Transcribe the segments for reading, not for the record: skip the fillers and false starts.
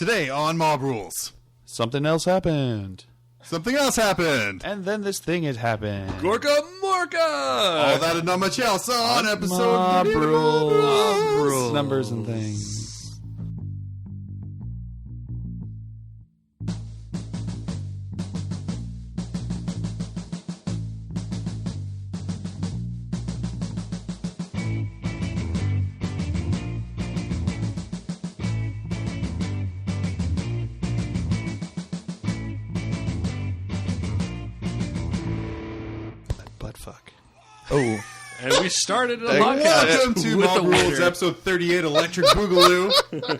Today on Mob Rules, Something else happened. something else happened. And then this thing had happened. GorkaMorka! All that and not much else on episode Mob 30 of rules. Mob Rules. Numbers and things. Butt fuck. Oh. And we started a podcast. Welcome to with Mob the Rules, winner. episode 38, Electric Boogaloo.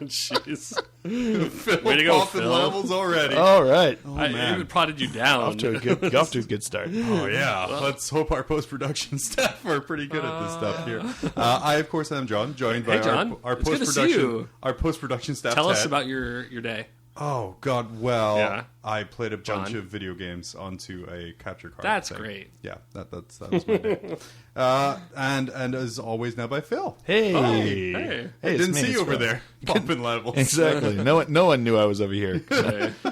Jeez. Phil Way to go, popping Phil. levels already. All right. I even prodded you down. Off to a good start. Oh, yeah. Let's hope our post-production staff are pretty good at this stuff here. I, of course, am John, joined by John. our It's good to see you. post-production staff. Tell us Ted. about your day. Oh, God. Well, Yeah. I played a bunch John. of video games onto a capture card. That's thing. great. Yeah, that was my day. And as always, now by Phil. Hey. Hey. Hey, I it's didn't me, see it's you over Phil. there bumping levels. Exactly. No one knew I was over here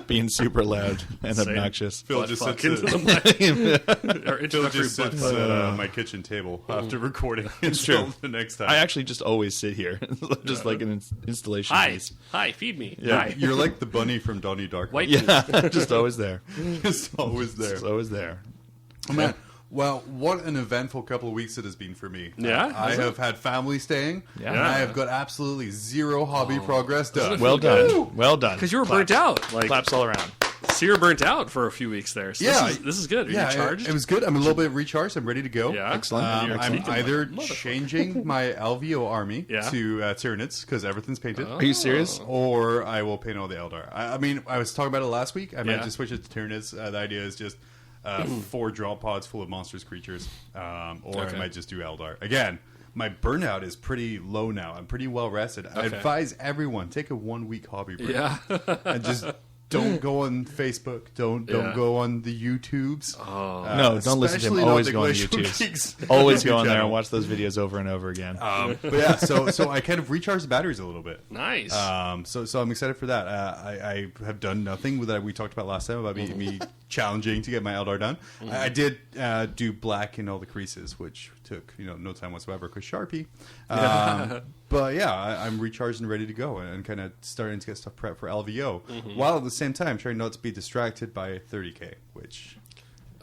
being super loud and Same. obnoxious. Phil Butt just fuck sits into at, the mic. Or Phil introductory just butt sits fuck. at my kitchen table after recording until true. the next time. I actually just always sit here, just like an installation Hi. piece. Hi, feed me. Yeah. Hi. You're like the bunny from Donnie Darko. White Yeah, just always there. Just always there. Just always there. Oh, man. Well, what an eventful couple of weeks it has been for me. Yeah? I Has it? have had family staying, Yeah. and I have got absolutely zero hobby progress done. Well done. Well done. Because you were Claps. burnt out. Like, Claps all around. so you were burnt out for a few weeks there. So Yeah. this is good. Are Yeah, you charged? it was good. I'm a little bit recharged. I'm ready to go. Yeah. Excellent. I'm Excellent. either Motherfucker. changing my LVO army Yeah. to Tyranids because everything's painted. Are you serious? Or I will paint all the Eldar. I mean, I was talking about it last week. I might Yeah. just switch it to Tyranids. The idea is just 4 drop pods full of monstrous creatures. Or Okay. I might just do Eldar. Again, my burnout is pretty low now. I'm pretty well rested. I Okay. advise everyone, take a 1-week hobby break. Yeah. And just don't go on Facebook. Don't Yeah. go on the YouTubes. No, don't listen to him. especially not Always the go on Glacial YouTube. Geeks Always YouTube go on there channel. and watch those videos over and over again. But yeah, so I kind of recharged the batteries a little bit. Nice. So I'm excited for that. I have done nothing that we talked about last time about me challenging to get my Eldar done. I did do black in all the creases, which took no time whatsoever because Sharpie. But yeah, I'm recharged and ready to go and kind of starting to get stuff prepped for LVO, while at the same time trying not to be distracted by 30K, which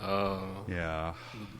yeah.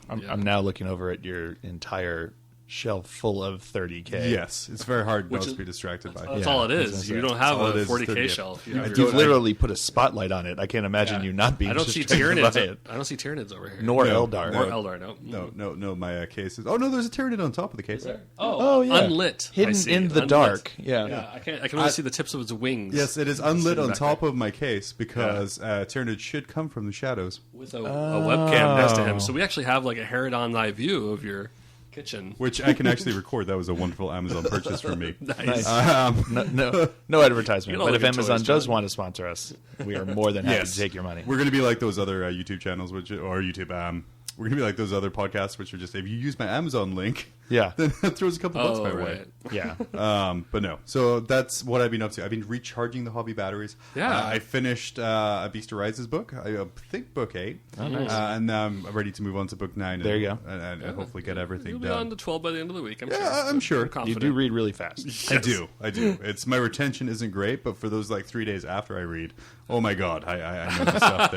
I'm now looking over at your entire shelf full of 30K. Yes, it's very hard not Which to is- be distracted by. That's Yeah, all it I was is. gonna You say. don't have That's all a it is, 40K 30. shelf. You I have do- your- You've literally put a spotlight on it. I can't imagine you not being I don't see distracted by Tyranids. it. I don't see Tyranids over here. Nor No, Eldar. Or no. Eldar, no. No, my case is. Oh no, there's a Tyranid on top of the case. Oh, yeah. Unlit. I Hidden see. in the Unlit. dark. Yeah. Yeah, I can only see the tips of its wings. Yes, it is unlit Sitting on back top there. of my case because Tyranid should come from the shadows, With a webcam next to him. So we actually have like a Herodon eye view of your kitchen. which I can actually record. That was a wonderful Amazon purchase from me. Nice. No advertisement. You know, But like if a Amazon choice, does John. want to sponsor us, we are more than happy Yes. to take your money. We're going to be like those other YouTube channels, or YouTube. We're going to be like those other podcasts, which are just if you use my Amazon link, Yeah. then it throws a couple bucks Oh, my way. right. Yeah. But no. So that's what I've been up to. I've been recharging the hobby batteries. Yeah. I finished A Beast Arises book. I think book 8. nice. And now I'm ready to move on to book 9. There you go. And hopefully get everything You'll be done. on to 12 by the end of the week, I'm sure. Yeah, I'm sure. You confident. do read really fast. I do. It's my retention isn't great, but for those like 3 days after I read, oh my god, I know the stuff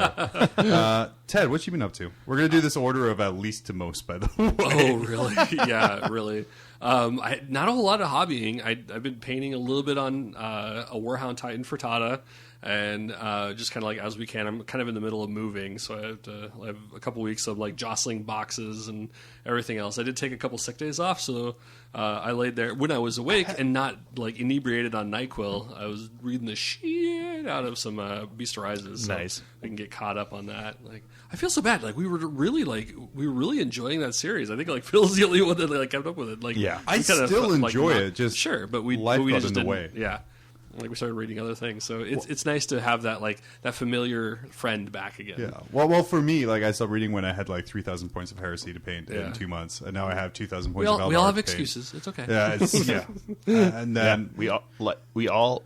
there. Ted, what you been up to? We're gonna do this order of at least to most, by the way. Oh, really? Yeah, really. Not a whole lot of hobbying. I've been painting a little bit on a Warhound Titan for Tata, and just kind of like as we can. I'm kind of in the middle of moving, so I have a couple weeks of like jostling boxes and everything else. I did take a couple sick days off, so I laid there when I was awake and not like inebriated on NyQuil. I was reading the shit out of some Beast Arises. So Nice. I can get caught up on that. Like I feel so bad. Like we were really enjoying that series. I think like Phil's the only one that like kept up with it. Like Yeah. I we kinda still felt, like, enjoy not- it, just sure, but life got just in the didn't- way. Yeah, like we started reading other things, so it's nice to have that like that familiar friend back again. Yeah. Well, for me, like I stopped reading when I had like 3,000 points of heresy to paint Yeah. in 2 months, and now I have 2,000 We points of all Eldar have to paint. excuses. It's okay. Yeah, it's and then We all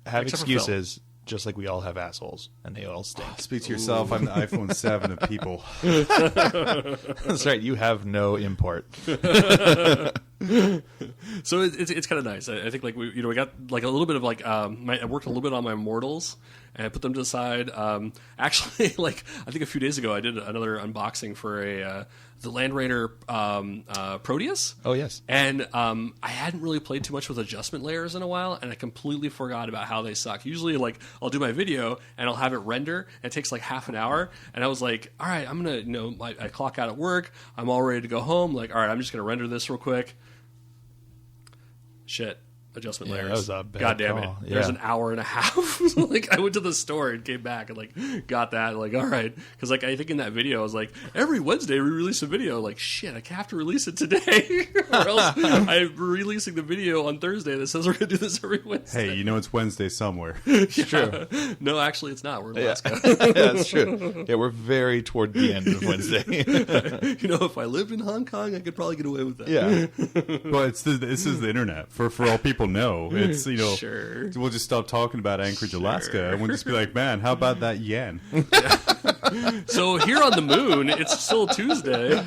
have Except for excuses just like we all have assholes, and they all stink. Speak to yourself. I'm the iPhone 7 of people. That's right. You have no import. So it's kind of nice. I think like we got like a little bit of like I worked a little bit on my mortals and I put them to the side. Actually, like I think a few days ago I did another unboxing for the Land Raider Proteus. Oh yes. And I hadn't really played too much with adjustment layers in a while, and I completely forgot about how they suck. Usually, like I'll do my video and I'll have it render, and it takes like half an hour. And I was like, all right, I'm gonna I clock out at work. I'm all ready to go home. Like, all right, I'm just gonna render this real quick. Shit. Adjustment layers. That was a bad God damn it. call. There's Yeah. an hour and a half. So, like I went to the store and came back and like got that. Like, all right. Because like I think in that video I was like, every Wednesday we release a video. Like, shit, I have to release it today. Or else I'm releasing the video on Thursday that says we're gonna do this every Wednesday. Hey, you know it's Wednesday somewhere. It's true. No, actually it's not. We're in Alaska. Yeah, that's true. Yeah, we're very toward the end of Wednesday. If I lived in Hong Kong I could probably get away with that. Yeah. Well, this is the internet. For all people know, it's Sure. We'll just stop talking about Anchorage, Alaska, and we'll just be like, man, how about that yen? So here on the moon, it's still Tuesday.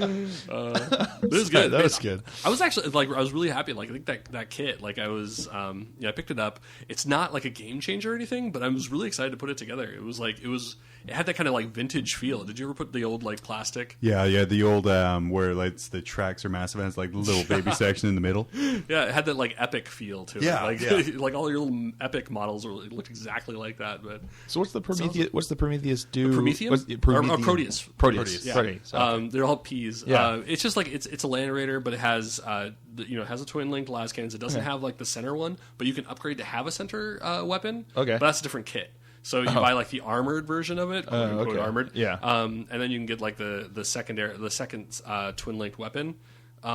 This is good. That was good. I was actually like, I was really happy. Like, I think that kit, like, I was, I picked it up. It's not like a game changer or anything, but I was really excited to put it together. It was like, it had that kind of like vintage feel. Did you ever put the old like plastic? Yeah, the old where like the tracks are massive and it's like the little baby section in the middle. Yeah, it had that like epic feel to it. Yeah, Like, yeah. like all your little epic models looked exactly like that. But So what's the Prometheus? What's the Prometheus do? Prometheum? What's, Or Proteus. Proteus. Yeah. Proteus. Okay. They're all P's. Yeah. It's just like it's a Land Raider, but it has it has a twin linked las cannons. It doesn't have like the center one, but you can upgrade to have a center weapon. Okay. But that's a different kit. So you buy like the armored version of it, quote unquote okay. armored. Yeah. And then you can get like the second twin linked weapon.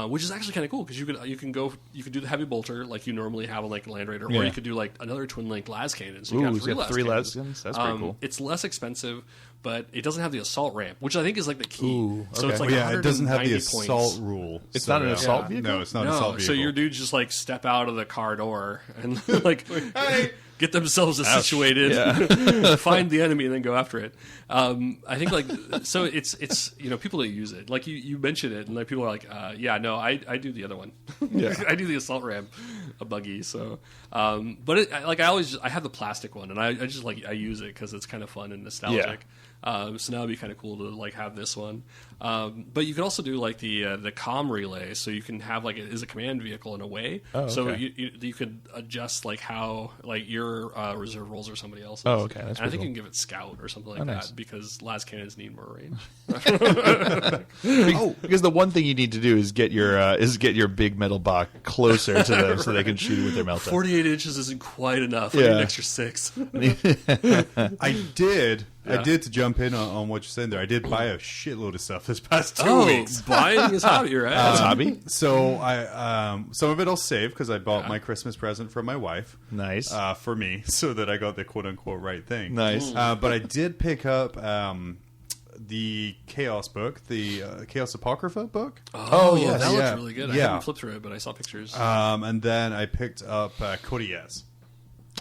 Which is actually kind of cool because you can do the heavy bolter like you normally have on like Land Raider, or you could do like another twin link las cannon. So you can have three las cannons. That's pretty cool. It's less expensive, but it doesn't have the assault ramp, which I think is like the key. Ooh, So okay. it's like It doesn't have the 190 assault points. rule. It's not an assault vehicle? No, it's not an assault vehicle. So your dudes just like step out of the car door and like get themselves situated, find the enemy, and then go after it. I think like so it's people that use it, like you mentioned it, and like people are like, I do the other one. Yeah. I do the assault ramp, a buggy. So, but I have the plastic one, and I just like I use it because it's kind of fun and nostalgic. So now it'd be kind of cool to like have this one. But you can also do like the comm relay, so you can have like it is a command vehicle in a way. Oh, So okay. you could adjust like how like your reserve rolls or somebody else's. Oh, okay. That's And I think pretty you can give it scout or something like nice. that because las cannons need more range. Because the one thing you need to do is get your big metal box closer to them so they can shoot it with their melta. 48 inches isn't quite enough. I need Yeah. an extra 6. I did to jump in on what you're saying there. I did buy a shitload of stuff this past 2 Oh, weeks. buying is hobby, right? That's hobby. So I some of it I'll save because I bought my Christmas present from my wife. Nice. For me, so that I got the quote unquote right thing. Nice. But I did pick up the Chaos book, the Chaos Apocrypha book. Oh, yes. that Yeah. looks really good. I Yeah. haven't flipped through it, but I saw pictures. And then I picked up Codiaz.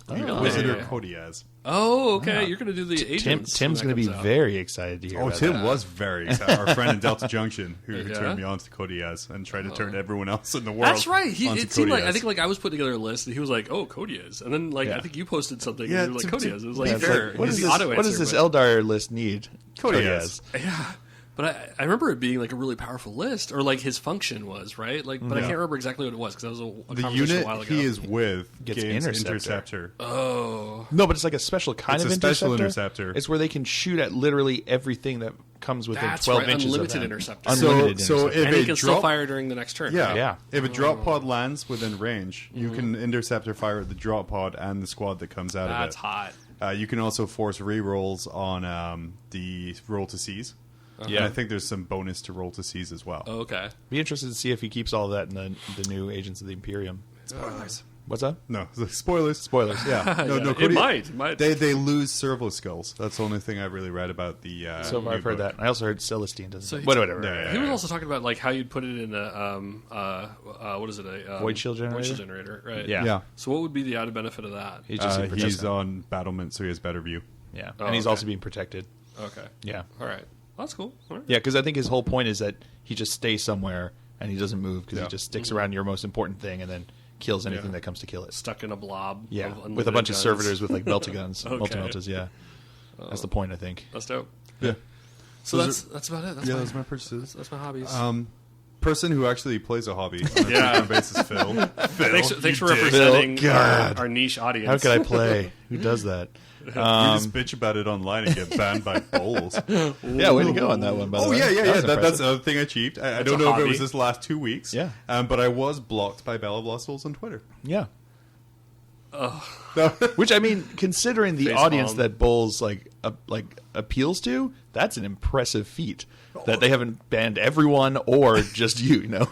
Wizard or Codiaz. Oh, okay. You're going to do the agents. Tim's when going to that be comes out. very excited to hear Oh, about Tim that. was very excited. Our friend in Delta Junction who Yeah? turned me on to Codiaz and tried to turn everyone else in the world. That's right. onto It seemed like I Codiaz. think like I was putting together a list, and he was like, "Oh, Codiaz," and then like Yeah. I think you posted something, Yeah, and you were like, to- "Codiaz." It was be like, It's fair, like, what he's is the this? auto What does answer, this but- Eldar list need? Codiaz. Yeah, but I remember it being like a really powerful list, or like his function was right. Like, but I Yeah. can't remember exactly what it was because that was a The conversation unit a while ago. he is with Gets gains Interceptor. Interceptor. Oh, No, but it's like a special kind It's of a special interceptor. interceptor. It's where they can shoot at literally everything that comes within That's 12 right, inches unlimited of them. interceptor. Unlimited So interceptor. if and he it can still drop, fire during the next turn. yeah, right? Yeah. if a drop pod lands within range, you can interceptor fire at the drop pod and the squad that comes out That's of hot. it. You can also force re-rolls on the roll to seize. Yeah. And I think there's some bonus to roll to seize as well. Okay. Be interested to see if he keeps all that in the new Agents of the Imperium. Spoilers. What's up? No, spoilers. Spoilers. Yeah. No, It might. They lose servo skulls. That's the only thing I've really read about the. So far, I've heard that. I also heard Celestine doesn't. So whatever. Yeah. He was also talking about like how you'd put it in a what is it? A Void shield generator? Void shield generator, right? Yeah. Yeah. So what would be the added benefit of that? He's just He's on battlement, so he has better view. Yeah, Oh, and he's okay. also being protected. Okay. Yeah. All right. That's cool. All right. Yeah, because I think his whole point is that he just stays somewhere and he doesn't move because Yeah. he just sticks around your most important thing and then kills anything Yeah. that comes to kill it. Stuck in a blob. Yeah, of with a unlimited bunch guns. of servitors with like melta-guns, Okay. multi-meltas, yeah. That's the point, I think. That's dope. Yeah. So Those that's about it. That's Yeah, my, those are my purchases. that's my hobbies. Person who actually plays a hobby on a Yeah. frequent basis, Phil. Thanks for you dick. representing Phil, God. our niche audience. How could I play? Who does that? We just bitch about it online and get banned by bowls. Yeah, way to go on that one, by the Oh, way. yeah. That was That's impressive. another thing I achieved. I That's don't a know if it hobby. was this last 2 weeks. Yeah. But I was blocked by Bella Blostles on Twitter. Yeah. Which, I mean, considering the Face audience palm. that Bowls appeals to, that's an impressive feat. That they haven't banned everyone or just you know?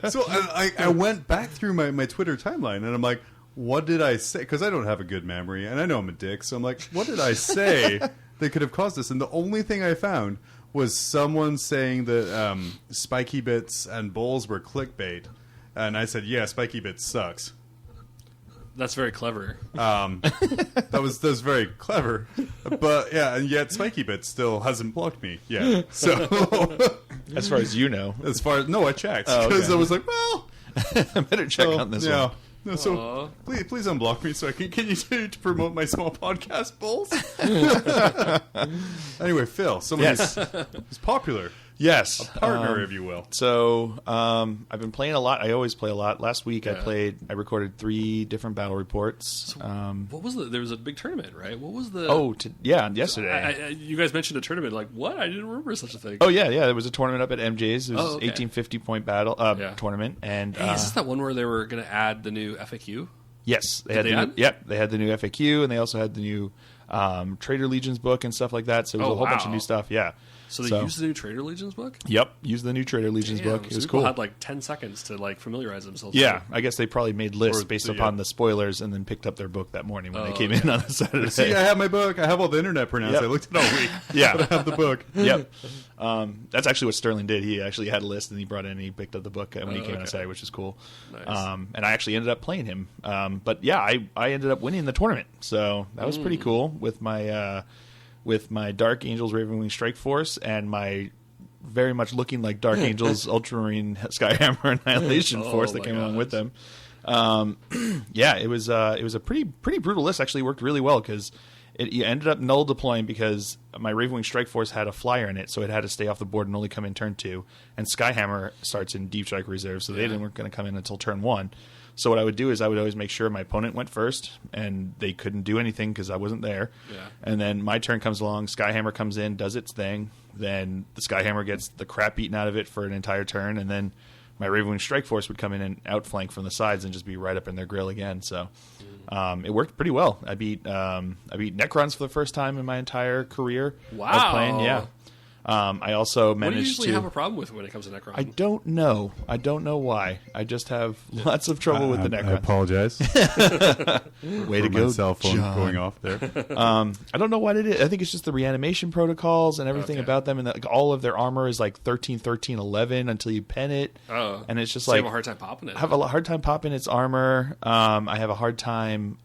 So I went back through my Twitter timeline, and I'm like, what did I say? Because I don't have a good memory, and I know I'm a dick, so I'm like, what did I say that could have caused this? And the only thing I found was someone saying that Spiky Bits and Bowls were clickbait. And I said, yeah, Spiky Bits sucks. That's very clever. That was very clever. But, yeah, and yet Spiky Bits still hasn't blocked me yet. So, As far as you know. as far as... No, I checked. Oh, Because okay. I was like, well... I better check well, on this yeah. one. No, so please unblock me so I can continue to promote my small podcast, Bowls. Anyway, Phil, someone Yes. who's popular, Yes. partner, if you will. So I've been playing a lot. I always play a lot. Last week Yeah. I recorded 3 different battle reports. What was there was a big tournament, right? What was the? Yesterday. You guys mentioned a tournament. Like what? I didn't remember such a thing. Oh yeah, there was a tournament up at MJ's. It was Oh, okay. 1850 point battle tournament, and Hey, is this that one where they were going to add the new FAQ? yes, they Did had they the add? new, yep, they had the new FAQ, and they also had the new Trader Legions book and stuff like that. So it was Oh, a whole bunch of wow. new stuff. Yeah. So they used the new Trader Legions book. Yep, used the new Trader Legions Damn, book. It so was people cool. had like 10 seconds to like familiarize themselves. Yeah, with it. I guess they probably made lists Or based the, upon the spoilers and then picked up their book that morning when they came in on a Saturday. See, I have my book. I have all the internet pronounced. Yep. I looked at it all week. Yeah. But I have the book. Yep. That's actually what Sterling did. He actually had a list and he brought in and he picked up the book when he came on okay. Saturday, which is cool. Nice. And I actually ended up playing him. But yeah, I ended up winning the tournament. So that was pretty cool with my Dark Angels Ravenwing Strike Force and my very much looking like Dark Angels Ultramarine Skyhammer Annihilation Force that my came along gosh. with them. Yeah, it was a pretty brutal list. Actually, worked really well because it ended up null deploying because my Ravenwing Strike Force had a flyer in it, so it had to stay off the board and only come in turn 2. And Skyhammer starts in Deep Strike Reserve, so they weren't going to come in until turn 1. So what I would do is I would always make sure my opponent went first, and they couldn't do anything because I wasn't there. Yeah. And then my turn comes along, Skyhammer comes in, does its thing. Then the Skyhammer gets the crap beaten out of it for an entire turn, and then my Ravenwing Strike Force would come in and outflank from the sides and just be right up in their grill again. So it worked pretty well. I beat Necrons for the first time in my entire career of Wow. playing. Yeah. I also What do you managed usually to. have a problem with when it comes to Necron? I don't know. I don't know why. I just have lots of trouble with the I Necrons. apologize Way to for go, my cell phone John. going off there. I don't know what it is. I think it's just the reanimation protocols and everything Okay. about them, and like all of their armor is like 13, 13, 11 until you pen it. Oh. And it's just So you like have a hard time popping it. I have a hard time popping its armor. I have a hard time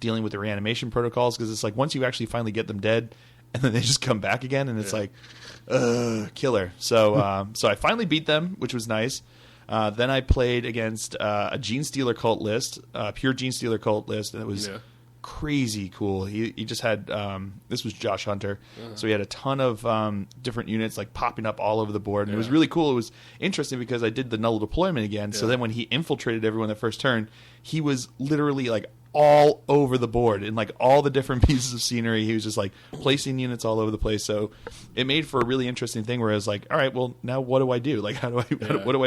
dealing with the reanimation protocols because it's like once you actually finally get them dead, and then they just come back again, and it's like, killer. So so I finally beat them, which was nice. Then I played against a Gene Stealer cult list, pure Gene Stealer cult list, and it was crazy cool. He just had this was Josh Hunter, so he had a ton of different units like popping up all over the board, and it was really cool. It was interesting because I did the null deployment again. So then when he infiltrated everyone the first turn, he was literally like all over the board in like all the different pieces of scenery. He was just like placing units all over the place. So it made for a really interesting thing where I was like, all right, well now what do I do? Like how do I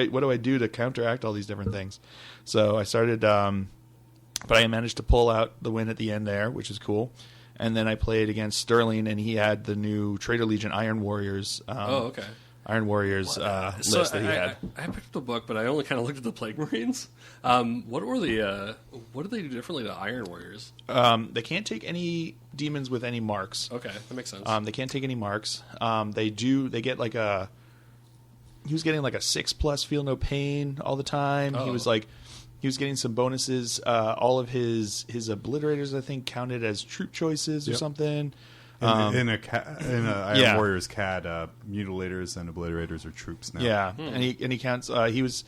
what do I do to counteract all these different things? So I started but I managed to pull out the win at the end there, which is cool. And then I played against Sterling, and he had the new Trader Legion Iron Warriors. Oh, okay. Iron Warriors list that he had. I picked up the book, but I only kind of looked at the Plague Marines. What do they do differently to Iron Warriors? They can't take any demons with any marks. Okay, that makes sense. They can't take any marks. They get like a... He was getting like a 6+ feel no pain all the time. Oh. He was getting some bonuses. All of his obliterators, I think, counted as troop choices or something. In a Iron Warriors CAD, mutilators and obliterators are troops now. Yeah, and he counts. He was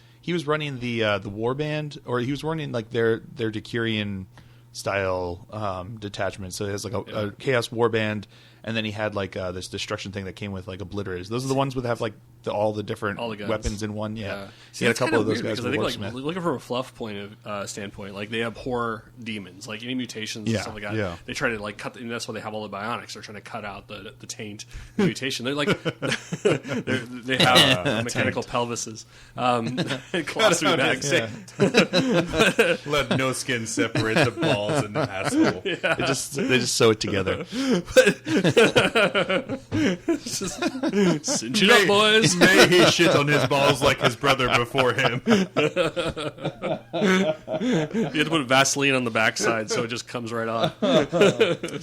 running the warband, or he was running like their Decurion style detachment. So he has like a chaos warband, and then he had like this destruction thing that came with like obliterators. Those are the ones that have like all the different weapons in one. Yeah. See, he had a couple of those guys. I think like looking from a fluff point of standpoint, like they abhor demons, like any mutations and stuff like that. Yeah. They try to like cut. And that's why they have all the bionics. They're trying to cut out the taint, the mutation. They're like they have mechanical pelvises, claws through backs. Let no skin separate the balls and the asshole. Yeah. They just sew it together. Cinch it up, boys. May he shit on his balls like his brother before him. You have to put Vaseline on the backside so it just comes right off.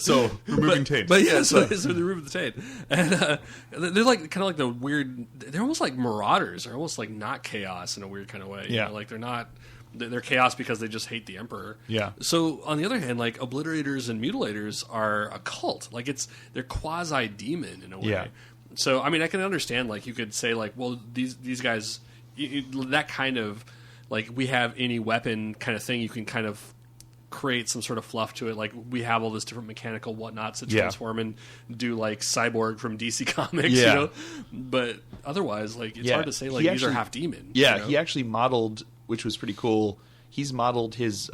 So removing taint. But yeah, so they remove the taint, and they're like kind of like the weird. They're almost like marauders. They're almost like not chaos in a weird kind of way. Yeah, you know, like they're not. They're chaos because they just hate the Emperor. Yeah. So on the other hand, like obliterators and mutilators are a cult. Like they're quasi demon in a way. Yeah. So I mean, I can understand. Like you could say, like, well, these guys, that kind of like we have any weapon kind of thing. You can kind of create some sort of fluff to it. Like we have all this different mechanical whatnots that transform and do like Cyborg from DC Comics. You know? But otherwise, like it's hard to say like these are half demon. Yeah, you know? He actually modeled, which was pretty cool. He's modeled his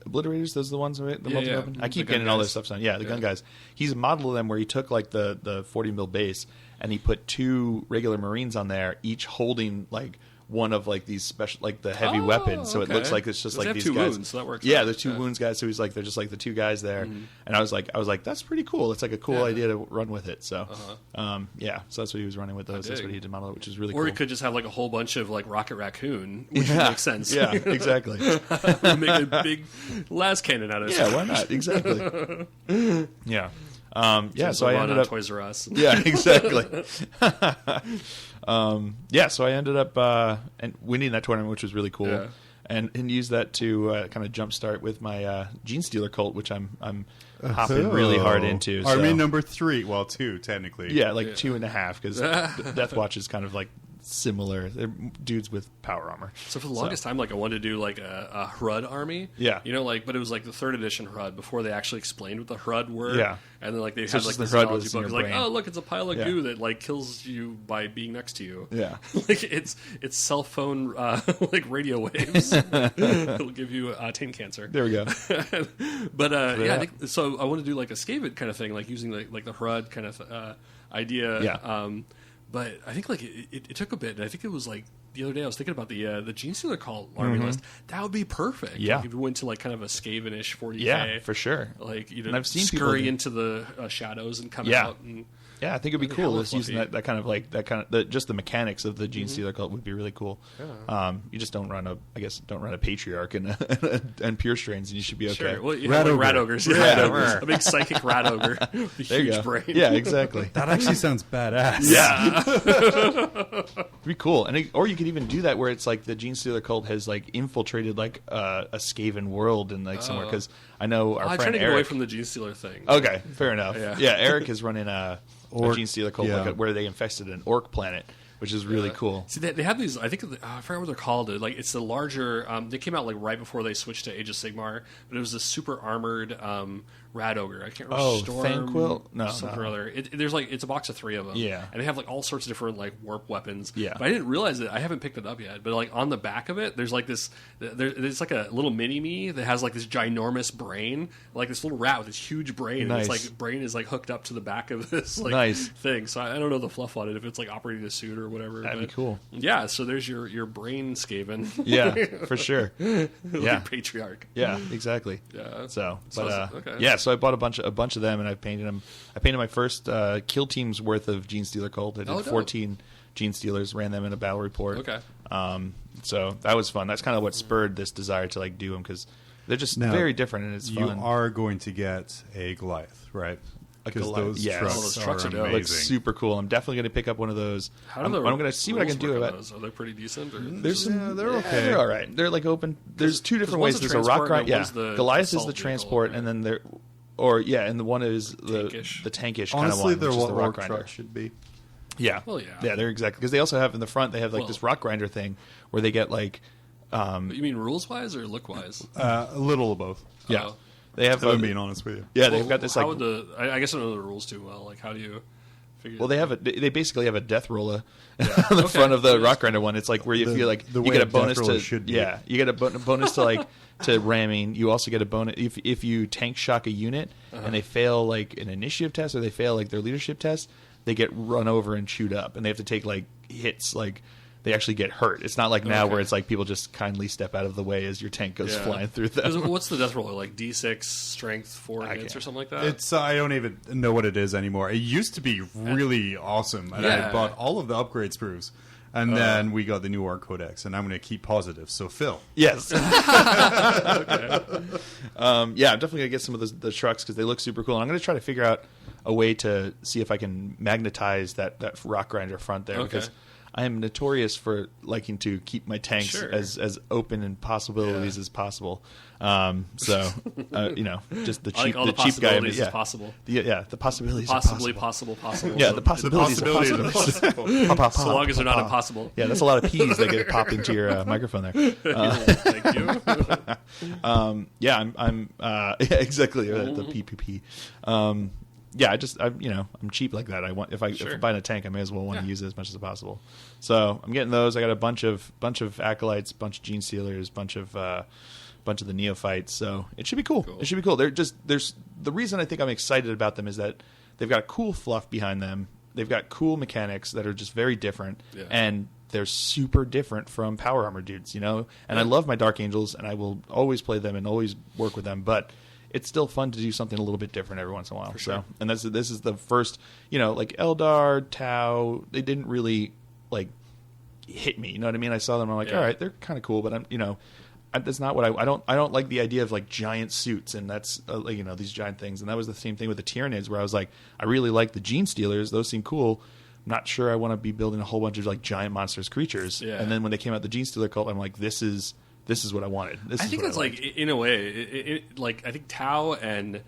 obliterators. Those are the ones, right? The multi-weapon. I keep getting all this stuff on. Yeah, the gun guys. He's modeled them where he took like the 40 mil base and he put 2 regular Marines on there, each holding like one of like these special, like the heavy weapons. So it looks like it's just like these two guys. Wounds, so that works. Yeah, there's 2 wounds guys. So he's like, they're just like the 2 guys there. Mm-hmm. And I was like, that's pretty cool. It's like a cool idea to run with it. So, so that's what he was running with those. That's what he did model, which is really cool. Or he could just have like a whole bunch of like Rocket Raccoon, which would make sense. Yeah, exactly. Make a big las cannon out of it. Yeah, why not? Exactly. Yeah. So I ended up Toys R Us. Yeah, exactly. So I ended up and winning that tournament, which was really cool, and used that to kind of jumpstart with my Gene Stealer cult, which I'm hopping really hard into. Army number 3, well, 2 technically. Yeah, like 2.5 because Death Watch is kind of like similar. They're dudes with power armor. So for the longest time, like I wanted to do like a HRUD army. Yeah. You know, like, but it was like the 3rd edition HRUD before they actually explained what the HRUD were. Yeah. And then like they So had like the the HRUD technology was in book. your It's like, brain. oh look, it's a pile of goo that like kills you by being next to you. Yeah. Like it's cell phone like radio waves. It'll give you taint cancer. There we go. But I think so. I want to do like a Skaven kind of thing, like using like the HRUD kind of idea. Yeah. But I think like it took a bit, and I think it was like the other day I was thinking about the Gene Stealer cult army list. That would be perfect. Yeah, like if we went to like kind of a Skaven-ish 40K. Yeah, for sure. Like and I've seen scurry into the shadows and come out. And, yeah, I think it'd be cool. Just using that kind of like just the mechanics of the Gene Stealer cult would be really cool. Yeah. You just don't run a patriarch and pure strains, and you should be okay. Sure. Well, you have like rat ogres. Yeah. A big psychic rat ogre with a huge brain. Yeah, exactly. That actually sounds badass. Yeah. It'd be cool. Or you could even do that where it's like the Gene Stealer cult has like infiltrated like a Skaven world and like somewhere, because I know our friend trying to get Eric, away from the Gene Stealer thing. Okay, fair enough. Yeah, Eric is running a Gene Stealer cult where they infested an orc planet, which is really cool. See, they have these. I think I forgot what they're called. Like it's the larger. They came out like right before they switched to Age of Sigmar, but it was a super armored rat ogre. I can't remember. Storm, Thanquil? No, something or other. There's like it's a box of 3 of them. Yeah, and they have like all sorts of different like warp weapons. Yeah, but I didn't realize it. I haven't picked it up yet. But like on the back of it, there's like this. There's like a little mini me that has like this ginormous brain, like this little rat with this huge brain. Nice. And its like brain is like hooked up to the back of this like thing. So I don't know the fluff on it if it's like operating a suit or whatever. That'd be cool. Yeah, so there's your brain Skaven. Yeah, for sure. Yeah, patriarch. Yeah, exactly. Yeah. So, So but okay. yeah, so I bought a bunch of them, and I painted them. I painted my first kill team's worth of Gene Stealer Cult. I did dope. 14 Gene Stealers, ran them in a battle report. Okay. So that was fun. That's kind of what spurred this desire to like do them, because they're just Now, very different, and it's You fun. are going to get a Goliath, right? Because Goliath, those yes. trucks, Oh, those trucks are dope. amazing. Looks super cool. I'm definitely going to pick up one of those. How do I'm the going to see what I can rules do work on about. those? Are they pretty decent? Or There's some. Yeah, they're okay. They're all right. They're like open. There's two different one's ways. the There's a rock transport grind. and Yeah, one's the Goliath is assault the vehicle, transport, right? and then there, or yeah, and the one is the Tankish. the tankish kind of Honestly, one, they're which is what the rock rock grinder. trucks should be. Yeah. Well, yeah. Yeah, they're exactly, because they also have in the front, they have like Well- this rock grinder thing where they get like But you mean rules wise or look wise? A little of both. yeah. Oh. They have If I'm being honest with you. yeah, they've got this How like would I guess I don't know the rules too well. Like, how do you figure? well, they basically have a death roller on the Okay. front of the rock grinder one. It's like where you feel like the you way get a a death bonus roller to should be. yeah, you get a bonus to like to ramming. You also get a bonus if you tank shock a unit and they fail like an initiative test or they fail like their leadership test, they get run over and chewed up, and they have to take like hits like. They actually get hurt. It's not like now Okay. where it's like people just kindly step out of the way as your tank goes flying through 'Cause them. What's the death roller? Like D6 strength 4 hits can't. or something like that? It's I don't even know what it is anymore. It used to be really awesome, and Yeah. I bought all of the upgrade sprues. And then we got the new Art Codex, and I'm going to keep positive. So Phil, Yes. Yeah, I'm definitely gonna get some of the trucks because they look super cool. And I'm gonna try to figure out a way to see if I can magnetize that rock grinder front there because I am notorious for liking to keep my tanks Sure. as open in possibilities as possible. So just the I like cheap all the cheap guy. possibilities as possible. The possibilities. Possibly are possible. Yeah, So the possibilities. possibilities are are possible. possible. Pop, pop, So pop, long as they're pop, not pop. impossible. Yeah, that's a lot of P's that get popped into your microphone there. Thank you. Yeah, I'm exactly the PPP. Yeah, I'm cheap like that. If I'm buying a tank, I may as well want to use it as much as possible. So I'm getting those. I got a bunch of acolytes, bunch of gene stealers, bunch of the neophytes. So it should be cool. It should be cool. There's the reason I think I'm excited about them is that they've got cool fluff behind them. They've got cool mechanics that are just very different, and they're super different from power armor dudes. And I love my Dark Angels, and I will always play them and always work with them, but it's still fun to do something a little bit different every once in a while. Sure. So, and this is the first, like Eldar, Tau, they didn't really like hit me. You know what I mean? I saw them, I'm like, all right, they're kind of cool, but that's not what I don't like the idea of like giant suits and that's these giant things. And that was the same thing with the Tyranids where I was like, I really like the Gene Stealers; those seem cool. I'm not sure I want to be building a whole bunch of like giant monstrous creatures. Yeah. And then when they came out the Gene Stealer cult, I'm like, this is what I wanted. I think that's like in a way, like I think Tau and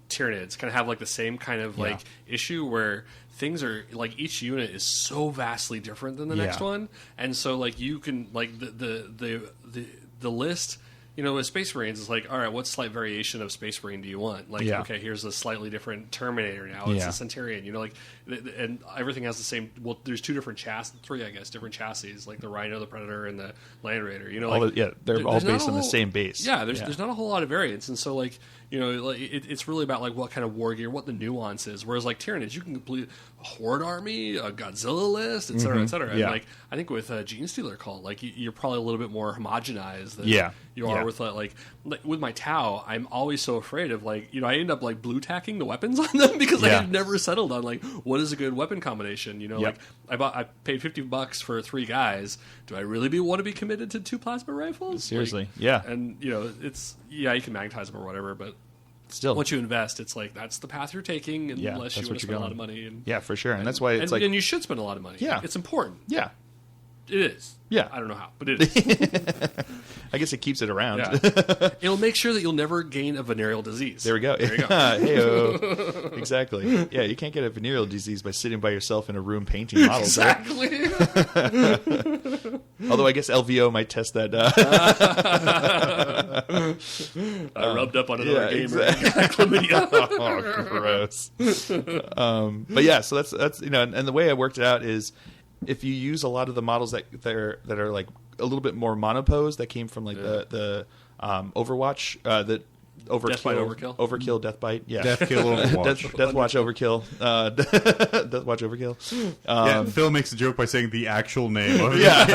Tyranids kind of have like the same kind of like issue where things are like each unit is so vastly different than the next one, and so like you can like the list. With Space Marines, it's like, all right, what slight variation of Space Marine do you want? Like, okay, here's a slightly different Terminator now. It's a Centurion. And everything has the same. Well, there's two different chassis, three, I guess, different chassis, like the Rhino, the Predator, and the Land Raider. They're all based on the same base. Yeah, there's not a whole lot of variance, and so like it's really about like what kind of war gear, what the nuance is. Whereas like Tyranids, you can complete a Horde army, a Godzilla list, et cetera, et cetera. And like I think with Gene Stealer Cult, like you're probably a little bit more homogenized than you are with like with my Tau. I'm always so afraid of like I end up like blue tacking the weapons on them because I've never settled on like what is a good weapon combination. Like I paid $50 for 3 guys. Do I really want to be committed to 2 plasma rifles? Seriously, And it's you can magnetize them or whatever, but still, once you invest, it's like that's the path you're taking, unless you want to spend a lot of money. And, for sure, and that's why it's and you should spend a lot of money. Yeah, it's important. Yeah, it is. Yeah, I don't know how, but it is. I guess it keeps it around. Yeah. It'll make sure that you'll never gain a venereal disease. There we go. There you go. Hey-o. Exactly. Yeah, you can't get a venereal disease by sitting by yourself in a room painting models. Exactly. Right? Although I guess LVO might test that. I rubbed up on another gamer. Exactly. Oh, gross. But yeah, so that's and the way I worked it out is if you use a lot of the models that are like a little bit more monopose that came from like the Overwatch that Death Bite Overkill? Overkill, Death Bite. Yeah. Death Kill Overwatch. Death Watch Overkill. Death Watch Overkill. Yeah, Phil makes a joke by saying the actual name of it. Yeah.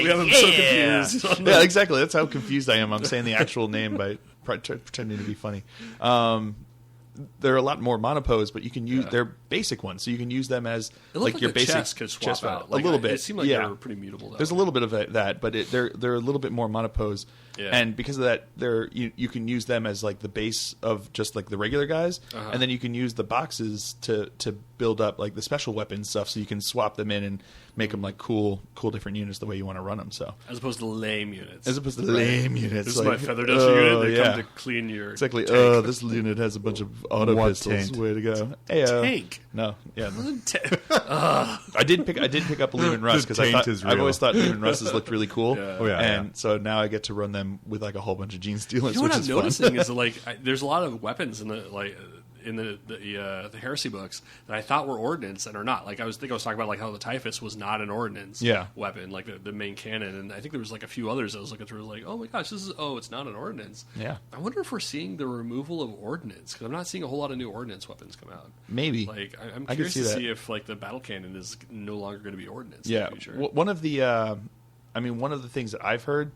We have him so confused. Yeah, exactly. That's how confused I am. I'm saying the actual name by pretending to be funny. There are a lot more monopose, but you can use their basic ones, so you can use them as like your the basic chest could swap out. Like, a little bit. It seemed like they were pretty mutable. There's a little bit of that, but they're a little bit more monopose, and because of that, you can use them as like the base of just like the regular guys, and then you can use the boxes to build up like the special weapon stuff, so you can swap them in and make them like cool different units the way you want to run them. So as opposed to lame units. Units. This is my feather duster unit. They come to clean your exactly. tank. This unit has a bunch of auto pistols. Way to go. Tank. No, yeah. I did pick up Lehman Russ because I've always thought Lehman Russes looked really cool. And so now I get to run them with like a whole bunch of Gene Stealers. You know what I'm is noticing is that, like there's a lot of weapons in the heresy books that I thought were ordnance and are not. Like I was talking about like how the Typhus was not an ordnance weapon, like the main cannon, and I think there was like a few others I was looking through, like, oh my gosh, it's not an ordnance. Yeah. I wonder if we're seeing the removal of ordnance, because I'm not seeing a whole lot of new ordnance weapons come out. Maybe. Like I'm curious to see if like the battle cannon is no longer going to be ordnance. Yeah. In the future. One of the things that I've heard,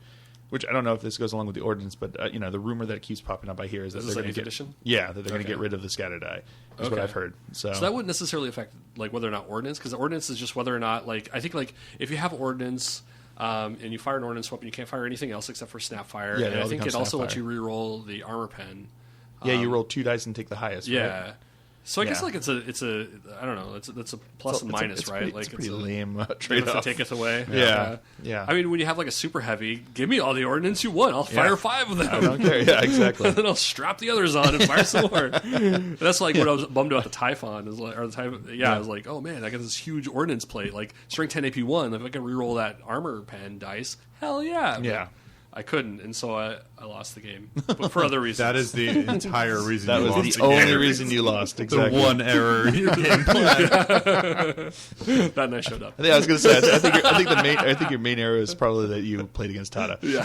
which I don't know if this goes along with the ordinance, but the rumor that keeps popping up I hear is that they're going to get rid of the scatter die. Is what I've heard. So that wouldn't necessarily affect like whether or not ordnance, because the ordnance is just whether or not, like, I think like if you have ordnance and you fire an ordnance weapon, you can't fire anything else except for snapfire. Yeah, and I think it also lets you re-roll the armor pen. You roll 2 dice and take the highest. Yeah. Right? So I guess like it's a I don't know, it's a plus and minus, right? It's a pretty lame trade-off. Taketh away. Yeah. I mean, when you have like a super heavy, give me all the ordnance you want. I'll fire 5 of them. I don't care. Yeah, exactly. And then I'll strap the others on and fire some more. That's like what I was bummed about the Typhon. I was like, oh man, I got this huge ordnance plate, like strength 10 AP1. If I can reroll that armor pen dice, hell yeah. Yeah. I couldn't, and so I lost the game, but for other reasons. That is the entire reason. That was the only reason you lost. Exactly. The one error in your game plan. That and I showed up. I was going to say. I think your main error is probably that you played against Tada. Yeah.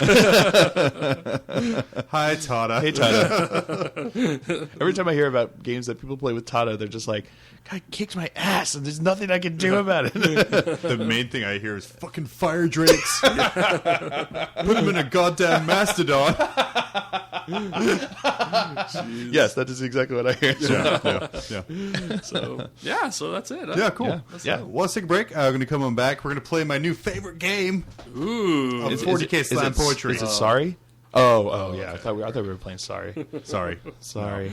Hi, Tada. Hey, Tada. Every time I hear about games that people play with Tada, they're just like, "Guy kicked my ass, and there's nothing I can do about it." The main thing I hear is fucking fire drakes. Put them in a goddamn mastodon. Yes, that is exactly what I hear. Yeah. So that's it. Yeah, cool. Yeah. Well, let's take a break. We're going to come on back. We're going to play my new favorite game. Ooh. Of 40K Slam Poetry. Is it Sorry? Oh, yeah. Okay. I thought we were playing Sorry. Sorry. No. Sorry.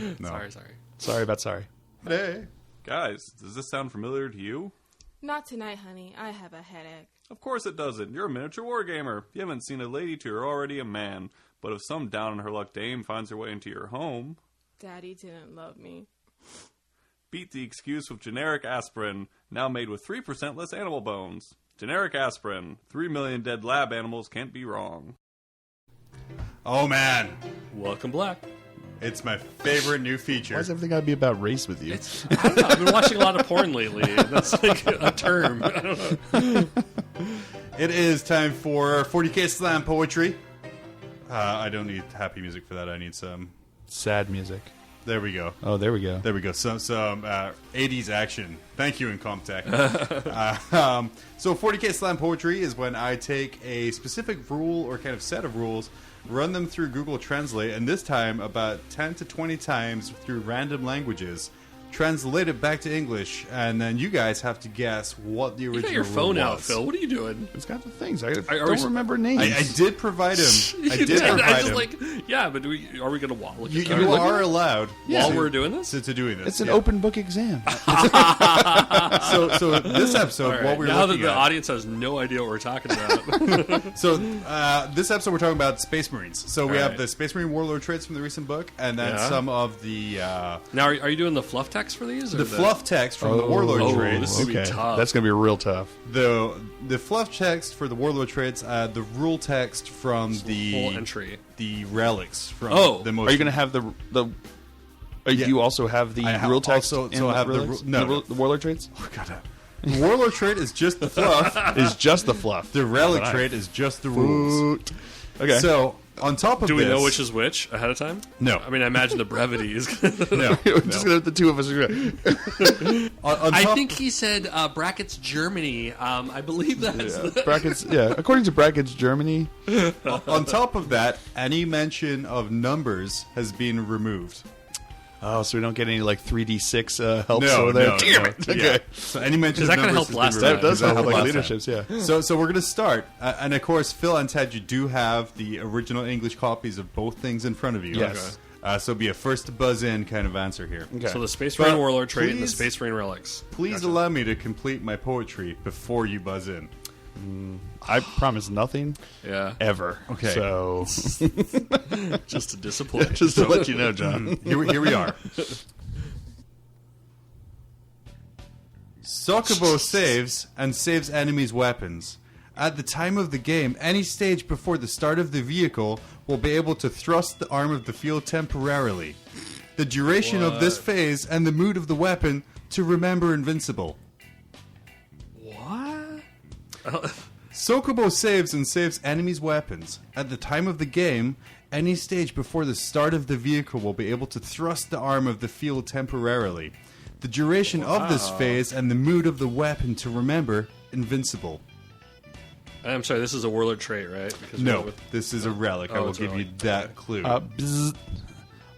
Sorry about Sorry. Hey. Guys, does this sound familiar to you? Not tonight, honey. I have a headache. Of course it doesn't. You're a miniature wargamer. You haven't seen a lady till you're already a man. But if some down-on-her-luck dame finds her way into your home... Daddy didn't love me. Beat the excuse with generic aspirin, now made with 3% less animal bones. Generic aspirin. 3 million dead lab animals can't be wrong. Oh, man. Welcome back. It's my favorite new feature. Why does everything got to be about race with you? I don't know. I've been watching a lot of porn lately. That's like a term. I don't know. It is time for 40K Slam Poetry. I don't need happy music for that. I need some Sad music. There we go. Oh, there we go. There we go. Some 80s action. Thank you, Incomtech. So 40K Slam Poetry is when I take a specific rule or kind of set of rules, run them through Google Translate, and this time about 10 to 20 times through random languages, translate it back to English, and then you guys have to guess what the original You got your rule phone was. out, Phil. What are you doing? It's got the things. I don't remember names. I did provide him. I You did provide just him. like, yeah, but are we going to look You at that? are allowed While we're doing this? to doing this. It's an yeah. open book exam. So this episode, All right, what we're now that looking the at. audience has no idea what we're talking about. So this episode we're talking about Space Marines. So we All have right. the Space Marine Warlord traits from the recent book, and then Yeah. some of the Now, are you doing the fluff text for these? Or the fluff text from the Warlord traits. this is gonna be tough. That's going to be real tough. The fluff text for the Warlord traits, the rule text from the whole entry. the relics from Oh. the most. Are you going to have the do you also have the I have rule text? also- in so I the have the relics? ru- no. the Warlord traits Oh, God. The Warlord trait is just the fluff. is just the fluff. The relic Nice. trait is just the rules. Okay. So On top of Do we this, know which is which ahead of time? No. I mean, I imagine the brevity is. no. We're just gonna the two of us. On I top- think he said brackets Germany. I believe that's Brackets. Yeah, according to Brackets Germany. on top of that, any mention of numbers has been removed. Oh, so we don't get any like 3d6 helps No, over there. no, Damn no. it. Yeah. Okay. So any mention Because of that kinda numbers helped last has time. been That does removed. help like last leaderships. time. Yeah. So we're gonna start, and of course, Phil and Ted, you do have the original English copies of both things in front of you. Yes. So it'll be a first to buzz in kind of answer here. Okay. So the Space But Marine Warlord trait and the please- Space Marine relics. Please allow me to complete my poetry before you buzz in. I promise nothing Yeah, ever. Okay. So just to disappoint. just to let you know, John. Here we are. Sokobo saves and saves enemies' weapons. At the time of the game, any stage before the start of the vehicle will be able to thrust the arm of the field temporarily. The duration of this phase and the mood of the weapon to remember invincible. What? Sokobo saves and saves enemies' weapons. At the time of the game, any stage before the start of the vehicle will be able to thrust the arm of the field temporarily. The duration of this phase and the mood of the weapon to remember invincible. I'm sorry, this is a Warlord trait, right? Because we're No, with- this is a relic. I Oh, will it's a give you relic. that clue. Bzz.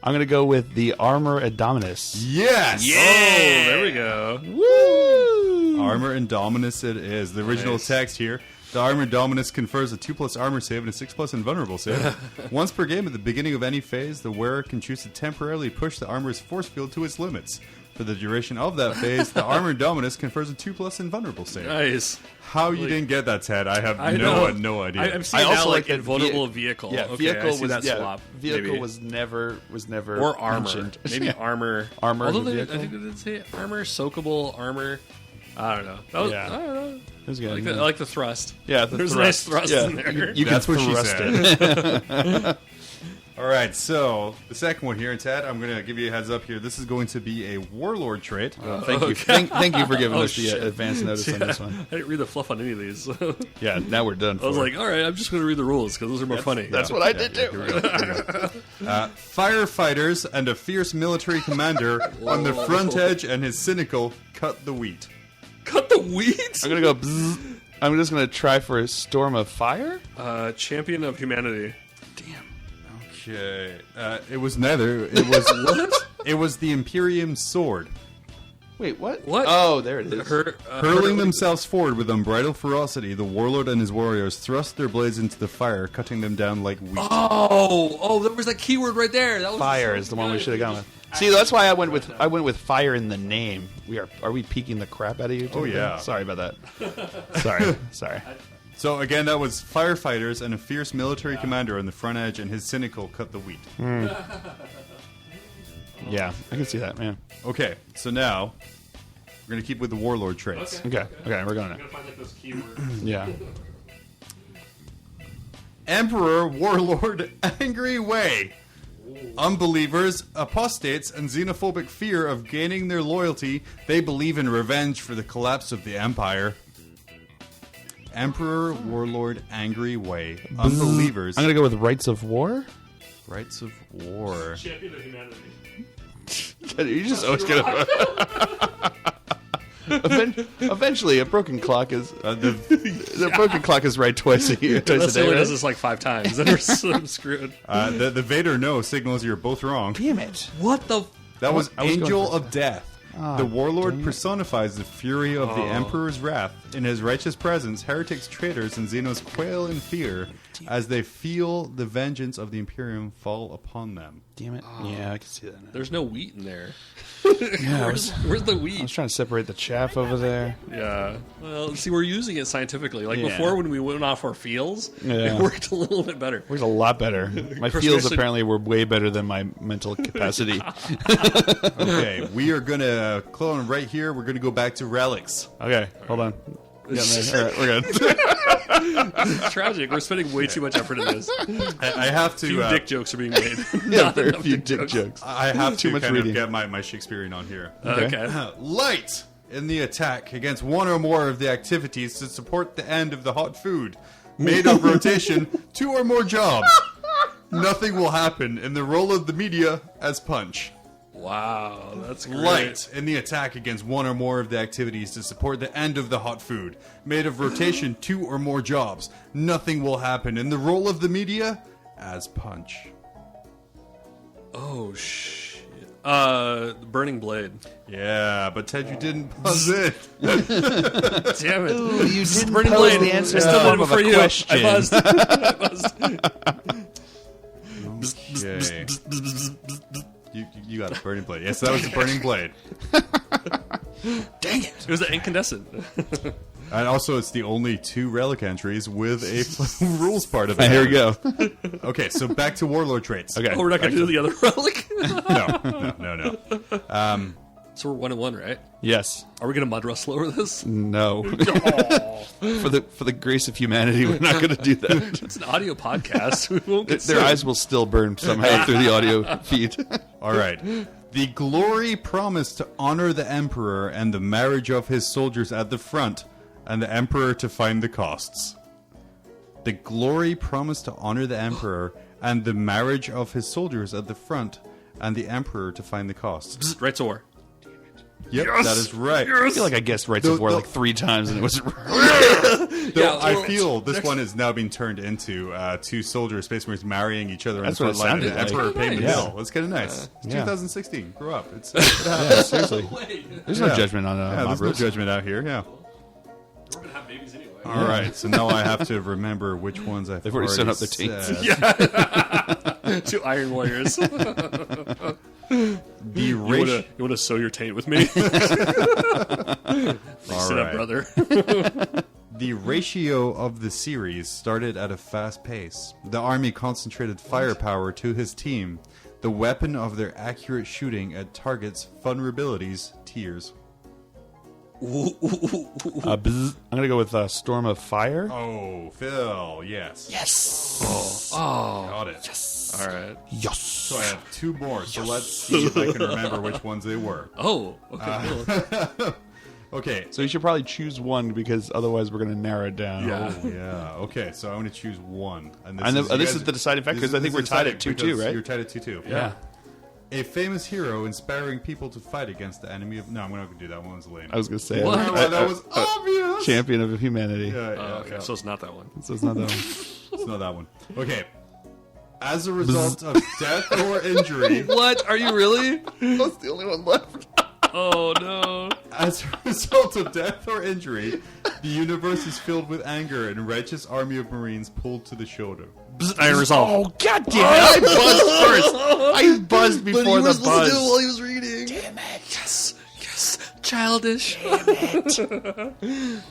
I'm gonna go with the Armor Indominus. Yes! Oh, there we go. Woo! Armor Indominus it is. The original Nice. text here. The Armor Indominus confers a 2+ armor save and a 6+ invulnerable save. Once per game at the beginning of any phase, the wearer can choose to temporarily push the armor's force field to its limits. For the duration of that phase, the Armor Indominus confers a 2+ invulnerable save. Nice. How you didn't get that, Ted, I have I know. no idea. I'm seeing I also now, like like it invulnerable ve- vehicle. Yeah, Okay, vehicle I see was that swap. vehicle maybe. was never or armor. mentioned. Maybe armor. Armor Although in the they, I vehicle? think they did say armor, soakable armor. I don't know. That was, Yeah. I don't know. It was I good. like, I like the thrust. Yeah, the There's thrust. a nice thrust Yeah. in there. You That's can what she thrust said. it. All right, so the second one here, and Ted, I'm going to give you a heads up here. This is going to be a Warlord trait. Thank you. Thank you for giving Oh, us the shit. advance notice on this one. I didn't read the fluff on any of these. I Yeah, now we're done. was like, all right, I'm just going to read the rules because those are more funny. That's what I did too. Here we go. Firefighters and a fierce military commander on the front edge and his cynical cut the wheat. Cut the weeds. I'm gonna go. Bzz. I'm just gonna try for a storm of fire. Champion of humanity. Okay. It was neither. It was what? It was the Imperium sword. Wait, what? What? Oh, there it is. Hurling themselves forward with unbridled ferocity, the warlord and his warriors thrust their blades into the fire, cutting them down like wheat. Oh, there was that keyword right there. That was Fire is the one we should have gone with. See, that's why I went with fire in the name. Are we peeking the crap out of you? Oh, yeah. Sorry about that. Sorry. So again, that was firefighters and a fierce military commander on the front edge, and his cynical cut the wheat. Yeah, I can see that, man. Okay, so now we're gonna keep with the warlord traits. Okay, we're going I'm now. gonna find like those keywords. Yeah. Emperor, warlord, angry way. Unbelievers, apostates, and xenophobic fear of gaining their loyalty, they believe in revenge for the collapse of the empire. Emperor, warlord, angry way. Unbelievers, I'm gonna go with rights of war. rights of war. Champion of humanity. You just always get a. Eventually, a broken clock is the broken clock is right twice a year. Twice a Unless day. only Right? does this like 5 times, then we're so screwed. The Vader no signals you're both wrong. Damn it! What the? That was I was going Angel for- of Death. The warlord personifies the fury of the Emperor's wrath. In his righteous presence, heretics, traitors, and Xenos quail in fear as they feel the vengeance of the Imperium fall upon them. Damn it! Yeah, I can see that. Now. There's no wheat in there. Yeah, Where's the I wheat? was trying to separate the chaff over there. Yeah. Well, see, we're using it scientifically. Like Yeah. before, when we went off our feels, Yeah. it worked a little bit better. It was a lot better. My course, feels we actually- apparently were way better than my mental capacity. Okay, we are going to clone right here. We're going to go back to relics. Okay, hold on. All right, we're good. It's tragic. We're spending way too much effort in this. I have Few to. dick jokes are being made. Yeah, Not very enough few dick jokes. I have Too to much kind reading. of get my Shakespearean on here. Okay. Light in the attack against one or more of the activities to support the end of the hot food. Made of rotation, 2 or more jobs. Nothing will happen in the role of the media as punch. Wow, that's great. Light in the attack against one or more of the activities to support the end of the hot food. Made of rotation 2 or more jobs. Nothing will happen in the role of the media as punch. Oh, shit. Burning Blade. Yeah, but Ted, you didn't buzz it. Damn it. Ooh, you didn't Burning pose Blade. the answer I to still the did it form of for a you. question. I buzzed. I buzzed. Okay. You got a burning blade. Yes, that was a burning blade. Dang it. It was an incandescent. And also, it's the only 2 relic entries with a rules part of it. Here we go. Okay, so back to warlord traits. Okay. Oh, we're not going to do the other relic? No. So we're 1-1, right? Yes. Are we going to mud rustle over this? No. For the grace of humanity, we're not going to do that. It's an audio podcast. We won't get Their sued. eyes will still burn somehow through the audio feed. All right. The glory promised to honor the emperor and the marriage of his soldiers at the front, and the emperor to find the costs. The glory promised to honor the emperor and the marriage of his soldiers at the front, and the emperor to find the costs. Right to war. Yep, that is right. I feel like I guessed Rights of War like 3 times and it was Though Yeah, I well, feel this one is now being turned into 2 soldier Space Marines marrying each other That's in the what front it line, and the sounded like. emperor paying the Yeah. bill. That's kind of nice. It's Yeah. 2016. Grow up. It's yeah, seriously. There's no Yeah. judgment on yeah, mob there's no rules. judment out here. Yeah. We're going to have babies anyway. All right. So now I have to remember which ones I've They've already sewn up their taints. said. 2 Iron Warriors. The You ratio. want to sew your taint with me? Sit right. up, brother. The ratio of the series started at a fast pace. The army concentrated firepower to his team, the weapon of their accurate shooting at targets' vulnerabilities, tears. Bzz. I'm going to go with Storm of Fire. Oh, Phil, yes. Yes. Got it. All right. Yes. So I have 2 more, so let's see if I can remember which ones they were. Oh, okay. Cool. Okay. So you should probably choose one because otherwise we're going to narrow it down. Yeah. Yeah, okay, so I'm going to choose one. And And this is the deciding factor because I think we're tied at 2-2, right? You're tied at 2-2. Yeah. A famous hero inspiring people to fight against the enemy of... No, I'm not going to do that. One was lame. I was going to say What? That was obvious. champion of humanity. Yeah, Oh, okay, yeah. so it's not that one. So it's not that one. It's not that one. Okay. As a result of death or injury... What? Are you really? That's the only one left. Oh, no. As a result of death or injury, the universe is filled with anger and righteous army of Marines pulled to the shoulder. Iron Resolve. Oh, god damn it. I buzzed first. I buzzed before the buzz. while he was reading. Damn it. Yes. Yes. Childish.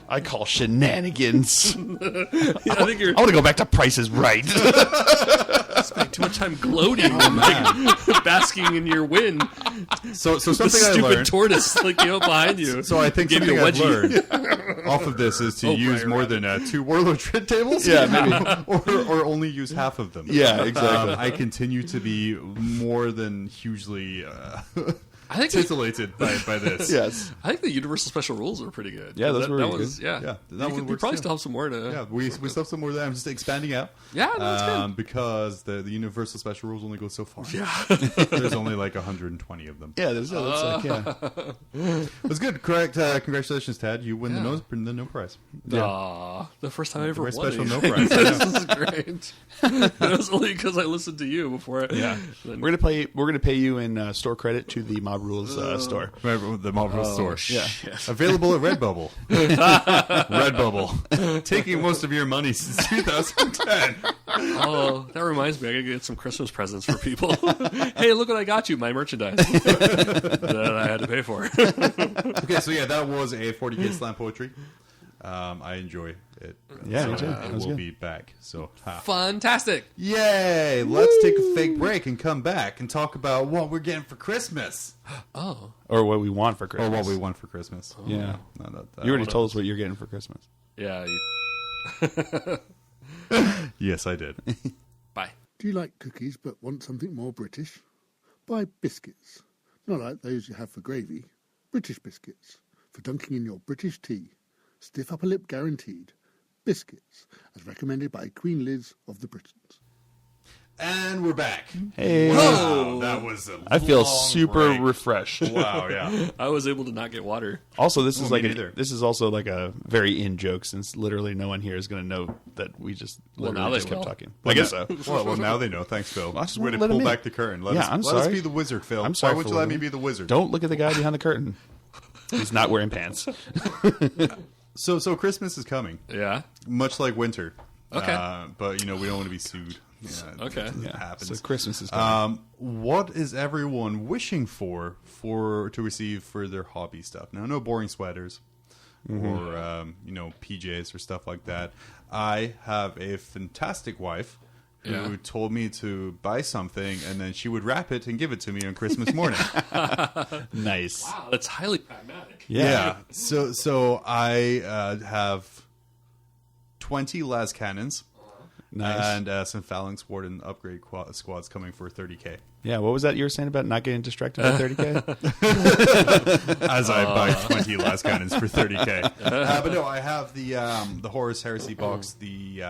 I call shenanigans. I think you're I want to go back to Price is Right. spending too much time gloating and like, basking in your win. So The something I stupid learned... tortoise like behind you. So I think Gave something you a I've wedgie. learned off of this is to Oh, use right, more right. than 2 warlord trait tables. Yeah, maybe. or only use half of them. Yeah, exactly. I continue to be more than hugely I think titillated by this. Yes. I think the Universal Special Rules are pretty good. Yeah, those that, were that really was good. yeah. Yeah, that you one could, you works probably too. still have some more to. Yeah, we still have some more there. I'm just expanding out. Yeah, no, that's good. Because the Universal Special Rules only go so far. Yeah. There's only like 120 of them. Yeah, that's like, yeah. That's good. Correct. Congratulations, Tad. You win the no prize. Aw, the first time I ever Very won. special it. no prize. This is great. It was only because I listened to you before. Yeah. Then- We're gonna pay you in store credit to the Mob Rules store. Remember the Marvel store. Yeah. Available at Redbubble. Redbubble. Taking most of your money since 2010. Oh, that reminds me. I gotta get some Christmas presents for people. Hey, look what I got you! My merchandise that I had to pay for. Okay, so yeah, that was a 40K slam poetry. I enjoy it. Yeah, so me too. I That was will good. be back. So, Fantastic. yay! Let's take a fake break and come back and talk about what we're getting for Christmas, Oh, Or what we want for Christmas. or what we want for Christmas. Yeah. No, You already told us what you're getting for Christmas. yeah. Yes, I did. Bye. Do you like cookies but want something more British? Buy biscuits. Not like those you have for gravy. British biscuits. For dunking in your British tea. Stiff upper lip guaranteed. Biscuits, as recommended by Queen Liz of the Britons. And we're back. Hey. Wow, that was a I feel long super break. refreshed. Wow, yeah. I was able to not get water. Also, this is me like neither. this is also like a very in joke, since literally no one here is going to know that we just literally now they just kept will. talking. Well, I guess so. Well, now they know. Thanks, Phil. Well, I just Way to wanna let pull him in. back the curtain. Let Yeah, us, I'm let us sorry. be the wizard, Phil. I'm sorry Why would for you let letting me me- be the wizard? Don't look at the guy behind the curtain. He's not wearing pants. So Christmas is coming, Yeah. much like winter. Okay. But, we don't want to be sued. Yeah, Okay. It happens. So Christmas is coming. What is everyone wishing for to receive for their hobby stuff? Now, no boring sweaters or PJs or stuff like that. I have a fantastic wife who Yeah. told me to buy something and then she would wrap it and give it to me on Christmas morning. Nice. Wow, that's highly pragmatic. Yeah. So I have 20 las cannons. Nice. And some phalanx warden upgrade squads coming for 30k. Yeah. What was that you were saying about not getting distracted by 30K? As I buy 20 las cannons for 30k. But no, I have the Horus Heresy box, the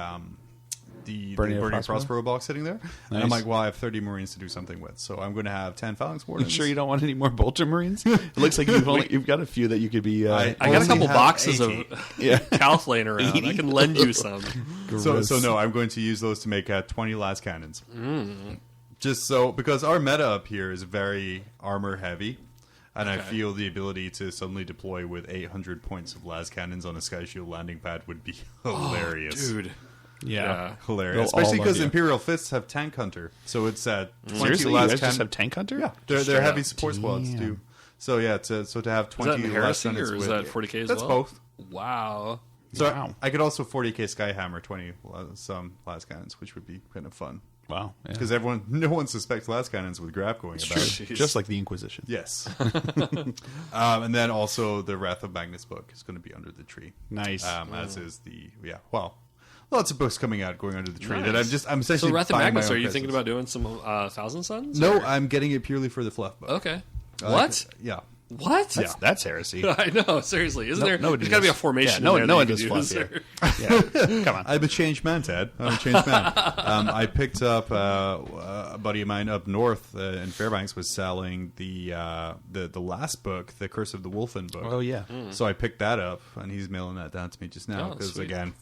Burning Burning Crossbow? Crossbow box sitting there. And I'm Nice. like, well, I have 30 Marines to do something with. So I'm going to have 10 phalanx wardens. You sure you don't want any more Bolter Marines? It looks like you've got a few that you could be. I I got a only couple have boxes 80. of Yeah. calf laying around. I can lend you some. So no, I'm going to use those to make 20 las cannons. Just so, because our meta up here is very armor heavy, and I feel the ability to suddenly deploy with 800 points of las cannons on a Sky Shield landing pad would be hilarious. Dude. Yeah. Hilarious. They'll all Especially love because you. Imperial Fists have Tank Hunter. So it's 20 Seriously, you las guys just cannons. have Tank Hunter? Yeah, they're heavy support squads Damn. too. So yeah, to have Is 20 that las heresy cannons or is with, that 40k as That's well? both. Wow. So Wow. I could also 40k Skyhammer 20 some las cannons, which would be kind of fun. Wow. Yeah. Because no one suspects las cannons with grab going about. Jeez. Just like the Inquisition. Yes. And then also the Wrath of Magnus book is going to be under the tree. Nice. As is lots of books coming out going under the tree that Nice. I'm essentially So Wrath of buying my Magnus, own are you thinking presents. about doing some Thousand Suns? No, or- I'm getting it purely for the fluff book. Okay. I like What? it. Yeah. What? That's heresy. I know, seriously. Isn't there? nobody There's got to be a does. formation. Yeah, no in one there does that you fluff could use. here. Yeah. Come on. I'm a changed man, Ted. I'm a changed man. I picked up a buddy of mine up north in Fairbanks was selling the last book, the Curse of the Wolfen book. Oh, yeah. So I picked that up, and he's mailing that down to me just now Oh, because sweet. again,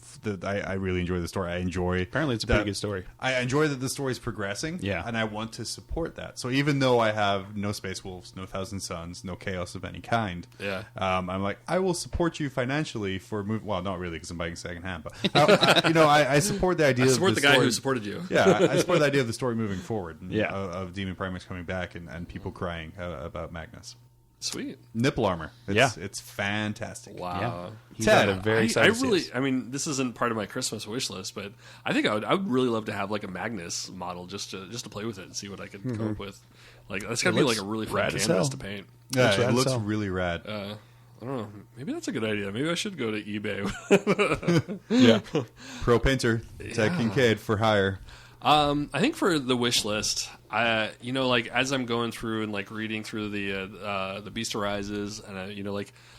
I really enjoy the story. I enjoy. Apparently it's a that- pretty good story. I enjoy that the story is progressing. Yeah. and I want to support that. So even though I have no Space Wolves, no Thousand Suns, no chaos of any kind, Yeah. I'm like, I will support you financially for move. Well, not really because I'm buying secondhand, but I support the idea. I support of the the guy story. who supported you. Yeah, I support the idea of the story moving forward. And, Yeah. of Demon Primates coming back and people crying about Magnus. Sweet. Nipple armor. Yeah. It's fantastic. Wow. Yeah. He's Ted, got a very I excited to see really, us. I mean, this isn't part of my Christmas wish list, but I think I would really love to have like a Magnus model just to play with it and see what I could come up with. Like that's gotta be looks like a really fun rad as canvas hell. to paint. Yeah, That's rad it as looks hell. really rad. I don't know. Maybe that's a good idea. Maybe I should go to eBay. Yeah. Pro painter, Ted Kincaid for hire. I think for the wish list, like as I'm going through and like reading through the Beast Arises, and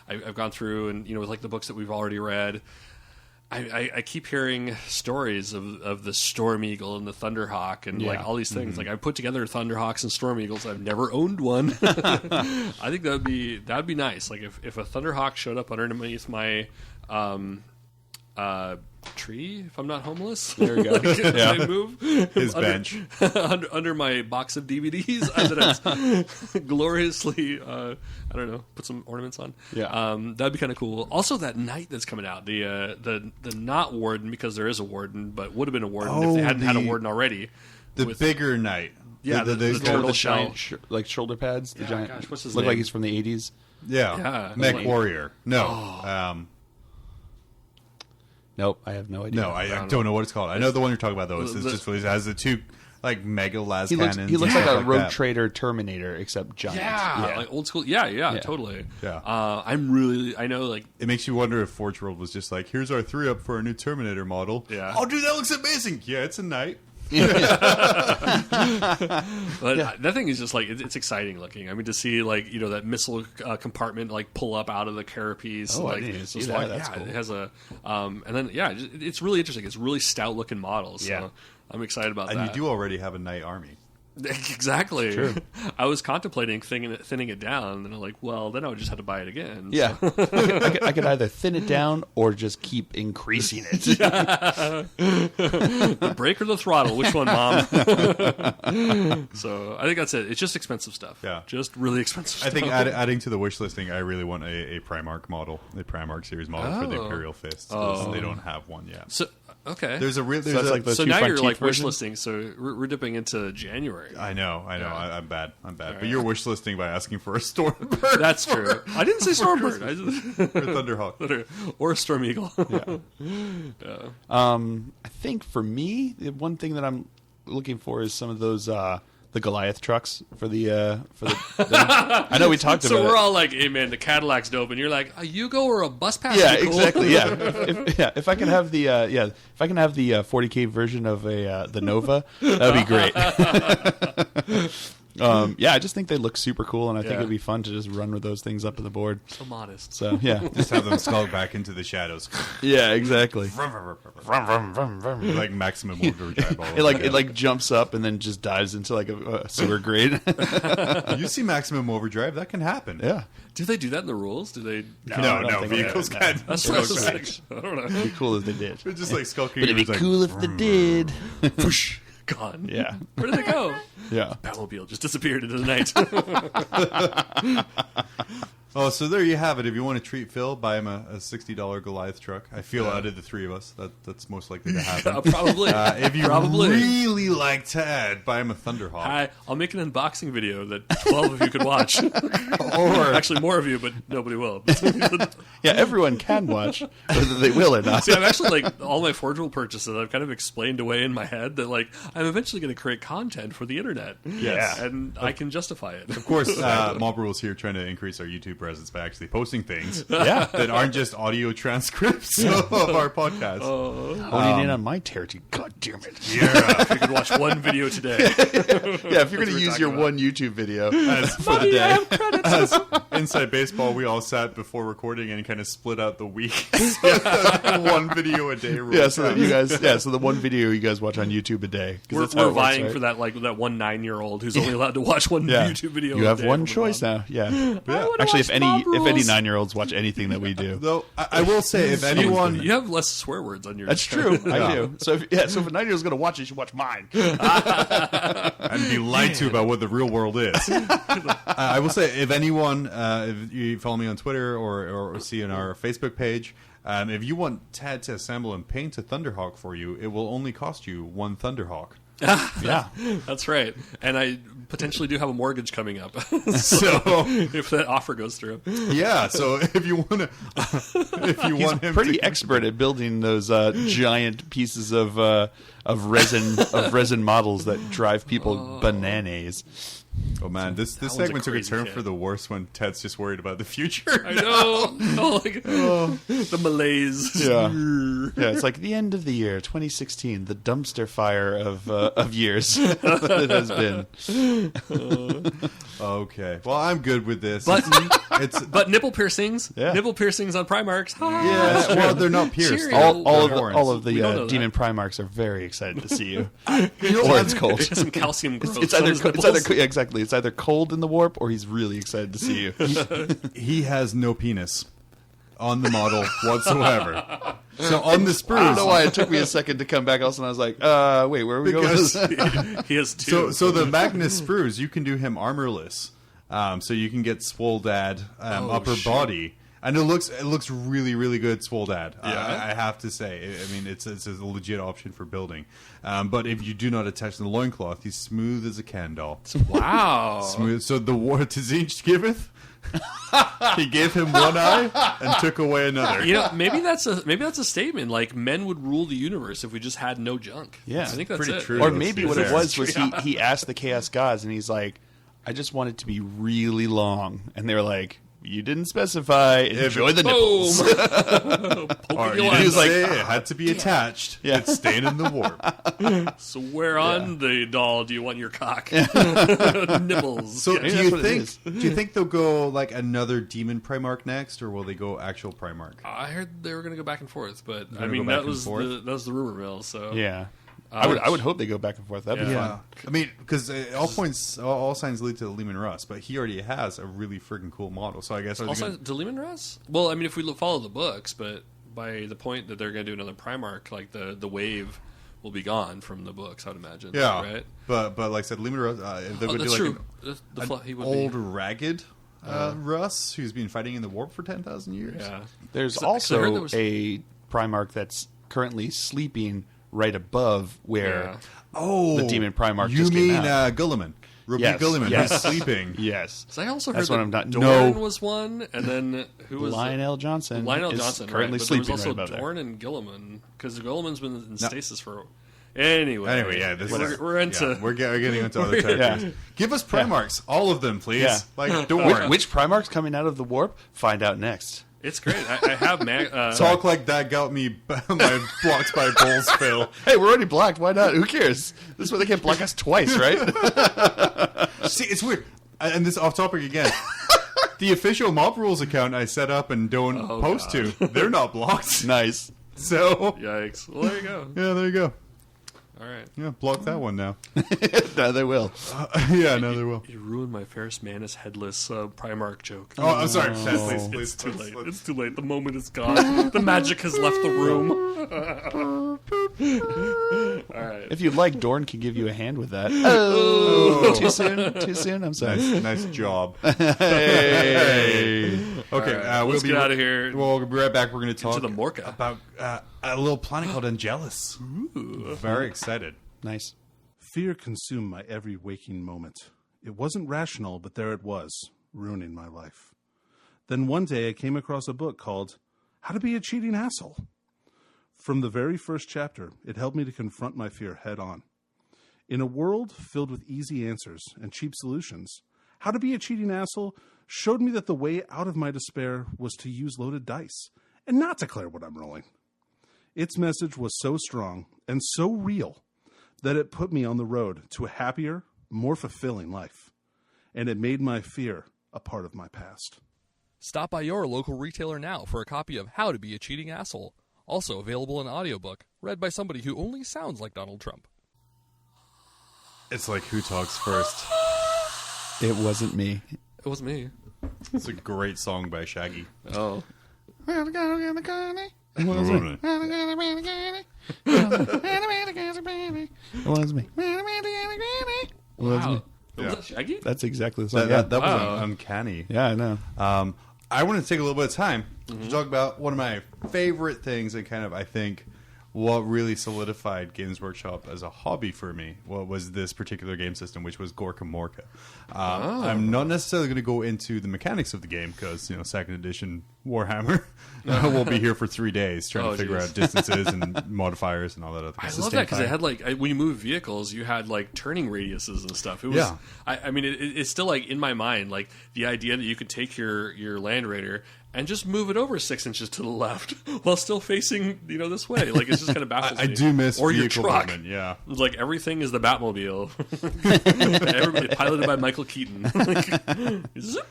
I've gone through and with like the books that we've already read. I keep hearing stories of the Storm Eagle and the Thunderhawk and like all these things. Like I put together Thunderhawks and Storm Eagles. I've never owned one. I think that'd be nice. Like if a Thunderhawk showed up underneath my tree, if I'm not homeless, there we go. I move His bench. under my box of DVDs, and then I gloriously, I don't know, put some ornaments on. Yeah. That'd be kind of cool. Also, that knight that's coming out, the not warden, because there is a warden, but would have been a warden if they hadn't had a warden already. The with- bigger knight. Yeah, the With turtle the shell. giant, like shoulder pads. The Yeah, giant. gosh, what's his look name? like he's from the 80s. Yeah. Yeah. Mech Like- Warrior. No. Nope, I have no idea. No, I don't know what it's called. I know the one you're talking about, though. It's just released. It has the two, like, mega las He cannons. looks and like a stuff Rogue that. Trader Terminator, except giant. Yeah, like old school. Yeah, totally. Yeah. I know, like, It makes you wonder if Forge World was just like, here's our 3-up for our new Terminator model. Yeah. Oh, dude, that looks amazing. Yeah, it's a knight. But that thing is just like it's exciting looking. I mean, to see like that missile compartment like pull up out of the carapace. Oh, I like, didn't see those that. like, That's yeah, cool. it has a and then it's really interesting. It's really stout looking models. So Yeah. I'm excited about And that. you do already have a knight army. Exactly. True. I was contemplating thinning it down, and I'm like, well, then I would just have to buy it again. Yeah, I could either thin it down or just keep increasing it. The brake or the throttle? Which one, Mom? So I think that's it. It's just expensive stuff. Yeah. Just really expensive I stuff. think adding to the wish listing, I really want a Primark model, a Primark series model for the Oh. Imperial Fist. 'Cause they don't have one yet. So, okay. There's a real. So that's like the So two now front you're teeth like wish version? listing, so we're dipping into January. I know. Yeah. I'm bad. But right. you're wish listing by asking for a Stormbird. That's true. I didn't say Stormbird. I just, or Thunderhawk. or a Storm Eagle. I think for me, the one thing that I'm looking for is some of those the Goliath trucks for the I know we talked So about we're it. all like, "Hey man, the Cadillac's dope," and you're like, "A Yugo or a bus pass?" Yeah, would be cool." exactly. Yeah, if I can have the 40K version of the Nova, that'd be great. I just think they look super cool, and I think Yeah. it'd be fun to just run with those things up in the board. So modest. So yeah, Just have them skulk back into the shadows. yeah, exactly. Like maximum overdrive. all It like over it again. like jumps up and then just dives into like a sewer grate. You see maximum overdrive, that can happen. Yeah, Do they do that in the rules? Do they? I don't No, think vehicles no. can't. That's skulk what I was back. like. I don't know. it'd be cool if they did. They're just like skulking. But it'd be it's like, cool if they did. Whoosh, gone. Yeah, Where did they go? yeah. Batmobile just disappeared into the night. Oh, so there you have it. If you want to treat Phil, buy him a $60 Goliath truck. I feel out of the three of us, that's most likely to happen. Probably. If you Probably. really like Ted, buy him a Thunderhawk. Hi, I'll make an unboxing video that 12 of you could watch. Or Actually, more of you, but nobody will. Yeah, everyone can watch, whether they will or not. See, I've actually, like, all my Forge World purchases, I've kind of explained away in my head that, like, I'm eventually going to create content for the internet. Yes. And I can justify it. of course, Mob Rule's here trying to increase our YouTube presence by actually posting things Yeah, that aren't just audio transcripts of our podcast. honing in on my territory. God damn it! Yeah. You could watch one video today. Yeah, if you're going to we're use talking your about. one YouTube video For the day. As Inside Baseball, we all sat before recording and kind of split out the week. One video a day rule. yeah, so that you guys, so the one video you guys watch on YouTube a day. 'cause that's how We're it works, vying right? for that, like, that one 9-year-old who's only allowed to watch one Yeah, YouTube video. you a have day one from choice mom. now. Yeah, wanna actually, watch if Mob any Rules. 9-year-olds watch anything that we do, Though, I will say, if anyone... You have less swear words on your. that's true. I do. So if a 9-year-old's going to watch it, you should watch mine. and be lied to about what the real world is. I will say, if anyone, if you follow me on Twitter or see on our Facebook page, if you want Tad to assemble and paint a Thunderhawk for you, it will only cost you one Thunderhawk. Yeah, That's right. And I potentially do have a mortgage coming up. So if that offer goes through. yeah, so if you want to, if you he's want him pretty to, expert at building those giant pieces of resin models that drive people bananas. oh man, this one's a segment took a crazy turn kid. for the worse when Ted's just worried about the future. I know. Oh, like, the malaise. Yeah, yeah. It's like the end of the year, 2016, the dumpster fire of years that it has been. Okay, well I'm good with this. But it's but nipple piercings. Yeah. Nipple piercings on Primarks. yeah, well they're not pierced. Cheerio. They're All of We don't know the that. demon Primarchs are very excited to see you. You know Or what? it's cold. It's some calcium growth. It's on either his it's nipples. either exactly. It's either cold in the warp or he's really excited to see you. He has no penis on the model whatsoever. So on the I sprues, don't know why it took me a second to come back. Also, and I was like, wait, where are we going? with because this? He has two. so the Magnus sprues, you can do him armorless. So you can get Swole Dad upper body, and it looks really really good. Swole Dad, I have to say. I mean, it's a legit option for building. But if you do not attach the loincloth, he's smooth as a can doll. Wow. Smooth. So the war to Zinch giveth. He gave him one eye and took away another. You know, maybe that's a statement. Like, men would rule the universe if we just had no junk. Yeah. I think that's Pretty it. true. Or Let's maybe be what it fair. was he asked the Chaos Gods, and he's like, I just want it to be really long, and they were like, You didn't specify. Enjoy the nipples. Or you you on didn't the- say it had to be attached. Yeah. It's staying in the warp. So where on the doll do you want your cock? Nibbles. So Yeah, do that's you what it think? is. Do you think they'll go like another demon Primarch next, or will they go actual Primarch? I heard they were going to go back and forth, but I gonna mean go back that and was forth? the rumor mill. So Yeah. I would hope they go back and forth. That'd be fun. I mean, because all signs lead to Lehman Russ, but he already has a really freaking cool model. So I guess Also, to Lehman Russ? Well, I mean, if we follow the books, but by the point that they're going to do another Primarch, like the wave will be gone from the books, I'd imagine. yeah, Right? But like I said, Lehman Russ, they would do That's like true. an He would old be. ragged Russ who's been fighting in the warp for 10,000 years. Yeah. There's 'Cause I heard also there was- a Primarch that's currently sleeping right above where Yeah. Oh, the demon Primarch You just came mean out. Gulliman? Ruby Yes. Gulliman Yes. who's sleeping. Yes. So I also That's heard what that I'm not- Dorn no. was one, and then who was Lionel Johnson. Lionel is Johnson, currently right? But sleeping there was right also above Dorn and Gilliman, because Gilliman's been in stasis for. Anyway, Yeah, this is, we're into. yeah, we're getting into other we're- characters. Yeah. Give us Primarchs, all of them, please. Yeah. Like there. Dorn. Which Primarch's coming out of the warp? Find out next. It's great. I have Talk like that got me my blocked by Bulls, Phil. Hey, we're already blocked. Why not? Who cares? This is why they can't block us twice, right? See, it's weird. And this off topic again. The official Mob Rules account I set up and don't post to, they're not blocked. Nice. So, Yikes! Well, there you go. yeah, there you go. All right. Yeah, block that one now. No, they will. Yeah, no, they will. You ruined my Ferris Manus headless Primarch joke. Oh, I'm sorry. Please, It's too late. It's too late. The moment is gone. The magic has left the room. All right. If you'd like, Dorn can give you a hand with that. Oh, too soon? Too soon? I'm sorry. Nice job. Hey. Okay, right, let's get out of here. We'll be right back. We're going to talk the Morka. about a little planet called Angelus. Very excited. Nice. Fear consumed my every waking moment. It wasn't rational, but there it was, ruining my life. Then one day I came across a book called How to Be a Cheating Asshole. From the very first chapter, it helped me to confront my fear head on. In a world filled with easy answers and cheap solutions, How to Be a Cheating Asshole showed me that the way out of my despair was to use loaded dice and not declare what I'm rolling. Its message was so strong and so real that it put me on the road to a happier, more fulfilling life. And it made my fear a part of my past. Stop by your local retailer now for a copy of How to Be a Cheating Asshole. Also available in audiobook, read by somebody who only sounds like Donald Trump. It's like who talks first. It wasn't me. It was me. It's a great song by Shaggy. Oh. It wasn't me. It was me. It was Wow. me. Was that Shaggy? That's exactly the song. That was Wow. uncanny. Yeah, I know. I want to take a little bit of time to talk about one of my favorite things and kind of, I think, what really solidified Games Workshop as a hobby for me was this particular game system, which was GorkaMorka. I'm not necessarily going to go into the mechanics of the game because, second edition Warhammer will be here for 3 days trying to figure out distances and modifiers and all that other I stuff. love that because it had when you move vehicles, you had turning radiuses and stuff. It was, Yeah. I mean, it's still in my mind, the idea that you could take your Land Raider and just move it over 6 inches to the left while still facing this way. It's just kind of baffles I me. do miss or your vehicle truck. movement, yeah. It's everything is the Batmobile. Everybody piloted by Michael Keaton. Zip.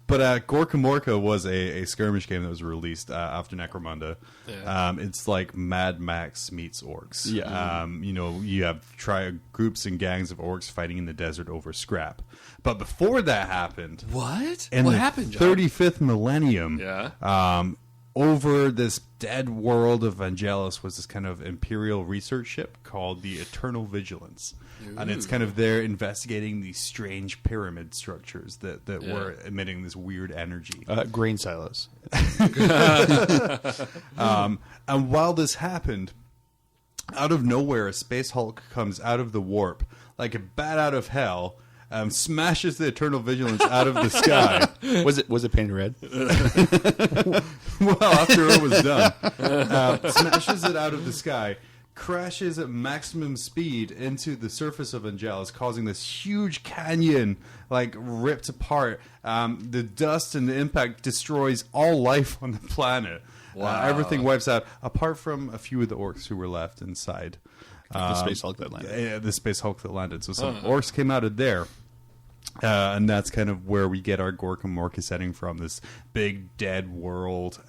But GorkaMorka was a skirmish game that was released after Necromunda. Yeah. It's like Mad Max meets orcs. Yeah. You have groups and gangs of orcs fighting in the desert over scrap. But before that happened, What? in What the happened, John? 35th millennium, Yeah. over this dead world of Angelus was this kind of imperial research ship called the Eternal Vigilance. And it's kind of there investigating these strange pyramid structures that were emitting this weird energy. Grain silos. And while this happened, out of nowhere, a Space Hulk comes out of the warp like a bat out of hell, smashes the Eternal Vigilance out of the sky. Was it painted red? Well, after it was done, smashes it out of the sky, crashes at maximum speed into the surface of Angelus, causing this huge canyon, like, ripped apart. The dust and the impact destroys all life on the planet. Wow. Everything wipes out, apart from a few of the orcs who were left inside. The Space Hulk that landed. Yeah, the Space Hulk that landed. So some orcs came out of there. And that's kind of where we get our GorkaMorka setting from, this big dead world.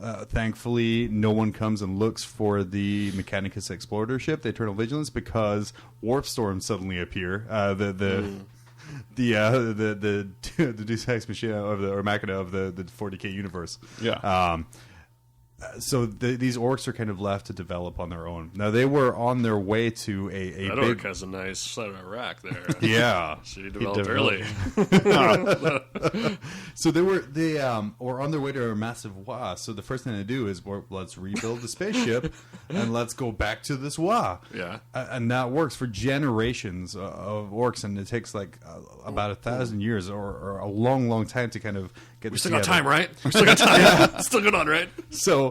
Thankfully, no one comes and looks for the Mechanicus explorer ship, the Eternal Vigilance, because warp storms suddenly appear. The Deus Ex Machina of the, or Machina of the 40K universe. Yeah. So these orcs are kind of left to develop on their own. Now, they were on their way to a That big... orc has a nice side of a rack there. Yeah. So he developed early. So they were on their way to a massive Wa. So the first thing they do is, well, let's rebuild the spaceship and let's go back to this Wa. Yeah. And that works for generations of orcs, and it takes like about 1,000 years or a long, long time to kind of get We this still got together. time, right? We still got time. It's still going on, right? So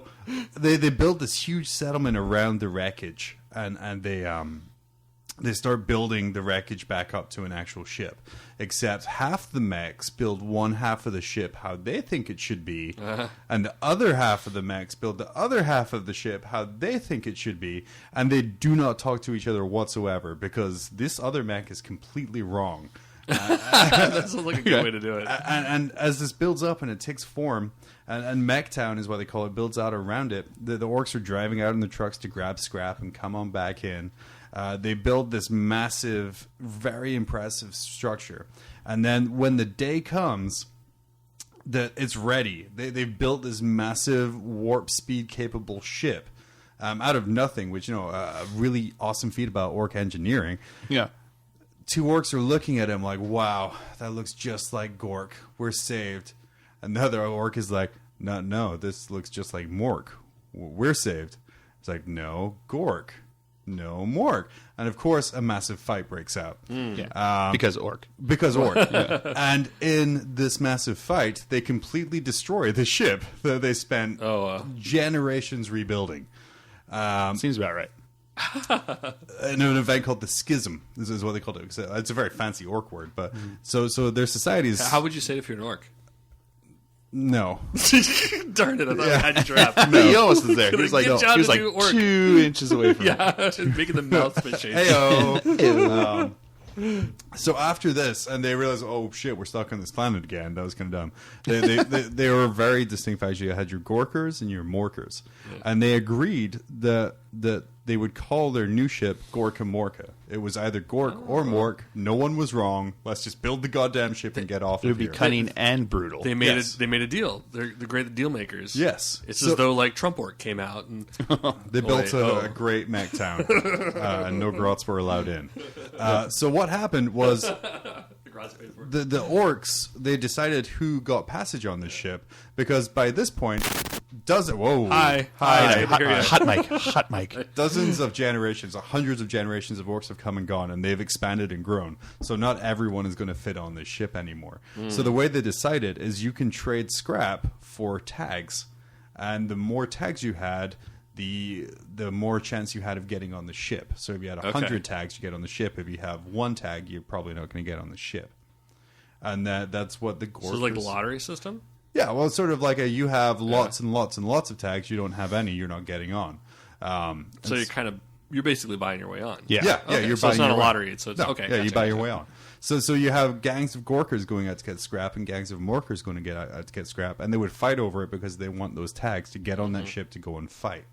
they build this huge settlement around the wreckage, and they start building the wreckage back up to an actual ship. Except half the mechs build one half of the ship how they think it should be, and the other half of the mechs build the other half of the ship how they think it should be, and they do not talk to each other whatsoever because this other mech is completely wrong. That sounds like a good way to do it. And as this builds up and it takes form, and Mech Town is what they call it, builds out around it, the orcs are driving out in the trucks to grab scrap and come on back in. They build this massive, very impressive structure. And then when the day comes that it's ready, they've built this massive warp speed capable ship out of nothing, which, a really awesome feat about orc engineering. Yeah. Two orcs are looking at him like, wow, that looks just like Gork. We're saved. And the other orc is like, no, this looks just like Mork. We're saved. It's like, no, Gork. No, Mork. And of course, a massive fight breaks out. Yeah. Because orc. Because orc. Yeah. And in this massive fight, they completely destroy the ship that they spent generations rebuilding. Seems about right. In an event called the Schism. This is what they called it. It's a very fancy orc word, but so their societies. How would you say it if you're an orc? No. Darn it! I thought I had you trapped. He almost was there. He was like, Good job he was to like do orc. 2 inches away from it. Yeah, making the mouth spit shape. Heyo. So after this, and they realize, oh shit, we're stuck on this planet again. That was kind of dumb. They were very distinct factions. You had your Gorkers and your Morkers, and they agreed that they would call their new ship GorkaMorka. It was either Gork or Mork. No one was wrong. Let's just build the goddamn ship and get off. It would of be here. cunning and brutal. They made Yes. They made a deal. They're the great deal makers. Yes. It's So- as though like Trump orc came out and They built wait, a great mech town, and no grots were allowed in. So what happened was the orcs, they decided who got passage on this ship, because by this point, Hot mic. dozens of generations, hundreds of generations of orcs have come and gone, and they've expanded and grown. So not everyone is going to fit on this ship anymore. So the way they decided is you can trade scrap for tags, and the more tags you had, the more chance you had of getting on the ship. So if you had 100 tags, you get on the ship. If you have one tag, you're probably not going to get on the ship. And that's what the Gorkers... so it's like the lottery system. Yeah, well, it's sort of like you have lots and lots and lots of tags. You don't have any. You're not getting on. So you're basically buying your way on. Yeah. Yeah, Okay, you're so buying it's not your a way. lottery. It's No, okay. yeah, you gotcha, buy your gotcha. way on. So you have gangs of Gorkers going out to get scrap, and gangs of Morkers going to get out to get scrap, and they would fight over it because they want those tags to get on that ship to go and fight.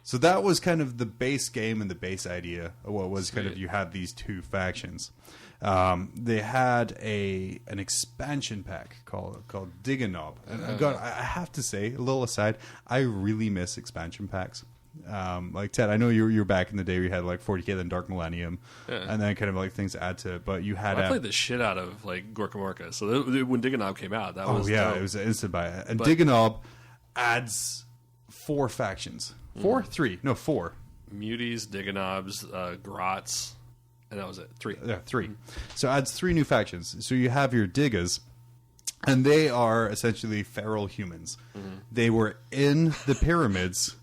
So that was kind of the base game and the base idea of what was kind of you had these two factions. They had an expansion pack called Dig-a-Knob. And God, I have to say, a little aside, I really miss expansion packs. Like Ted, I know you were back in the day where you had like 40K, then Dark Millennium, and then kind of like things to add to it. But you had I played the shit out of like GorkaMorka. So when Dig-a-Knob came out, that was dope. it was an instant buy. And Dig-a-Knob adds 4 factions. 4? 3. No, 4. Muties, Dig-a-Knobs, Grots, and that was it. 3. Yeah, 3. So it adds 3 new factions. So you have your Diggas, and they are essentially feral humans. They were in the pyramids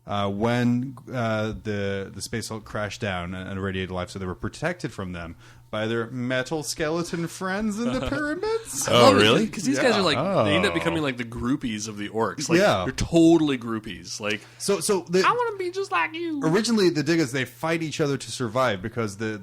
when the space hulk crashed down and irradiated life, so they were protected from them by their metal skeleton friends in the pyramids. Oh, really? Because these guys are like they end up becoming like the groupies of the orcs. Like, Yeah. they're totally groupies. Like, So I want to be just like you. originally the Diggers, they fight each other to survive because the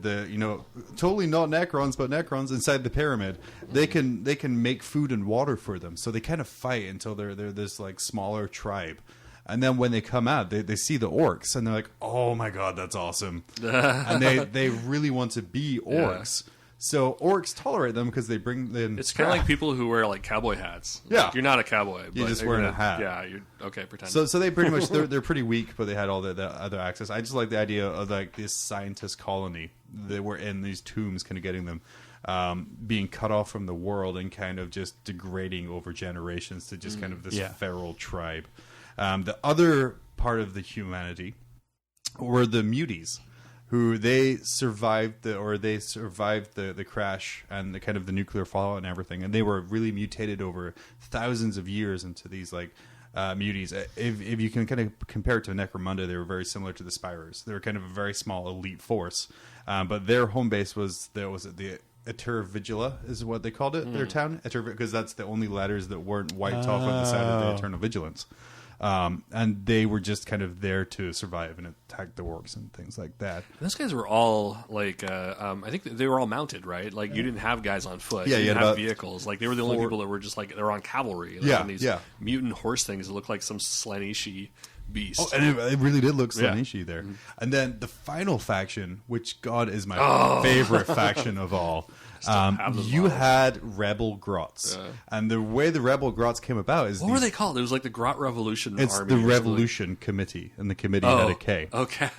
totally not Necrons but Necrons inside the pyramid, they can make food and water for them, so they kind of fight until they're this like smaller tribe. And then when they come out, they see the orcs, and they're like, "Oh my god, that's awesome!" And they really want to be orcs. Yeah. So orcs tolerate them because they bring them. It's kind of like people who wear like cowboy hats. Yeah, like, you're not a cowboy. You're just wearing a hat. Yeah, you're okay. Pretend. So they pretty much they're pretty weak, but they had all the other access. I just like the idea of like this scientist colony. They were in these tombs, kind of getting them. Being cut off from the world and kind of just degrading over generations to just kind of this feral tribe. The other part of the humanity were the muties, who they survived the crash and the kind of the nuclear fallout and everything, and they were really mutated over thousands of years into these like muties. If you can kind of compare it to Necromunda, they were very similar to the Spirers. They were kind of a very small elite force, but their home base was the Eter Vigila is what they called it. Their town, because that's the only letters that weren't wiped off on the side of the Eternal Vigilance. And they were just kind of there to survive and attack the orcs and things like that. Those guys were all like, I think they were all mounted, right? Like you didn't have guys on foot. Yeah, you you didn't had have vehicles. Like they were the only people that were just like, they were on cavalry. Like, on these mutant horse things that looked like some Slaaneshi beast. Oh, and it really did look Slaaneshi there. Mm-hmm. And then the final faction, which God is my favorite faction of all. You had Rebel Grots, and the way the Rebel Grots came about is what were they called? It was like the Grot Revolution It's Army. the Revolution Committee, and the committee had a K. Okay.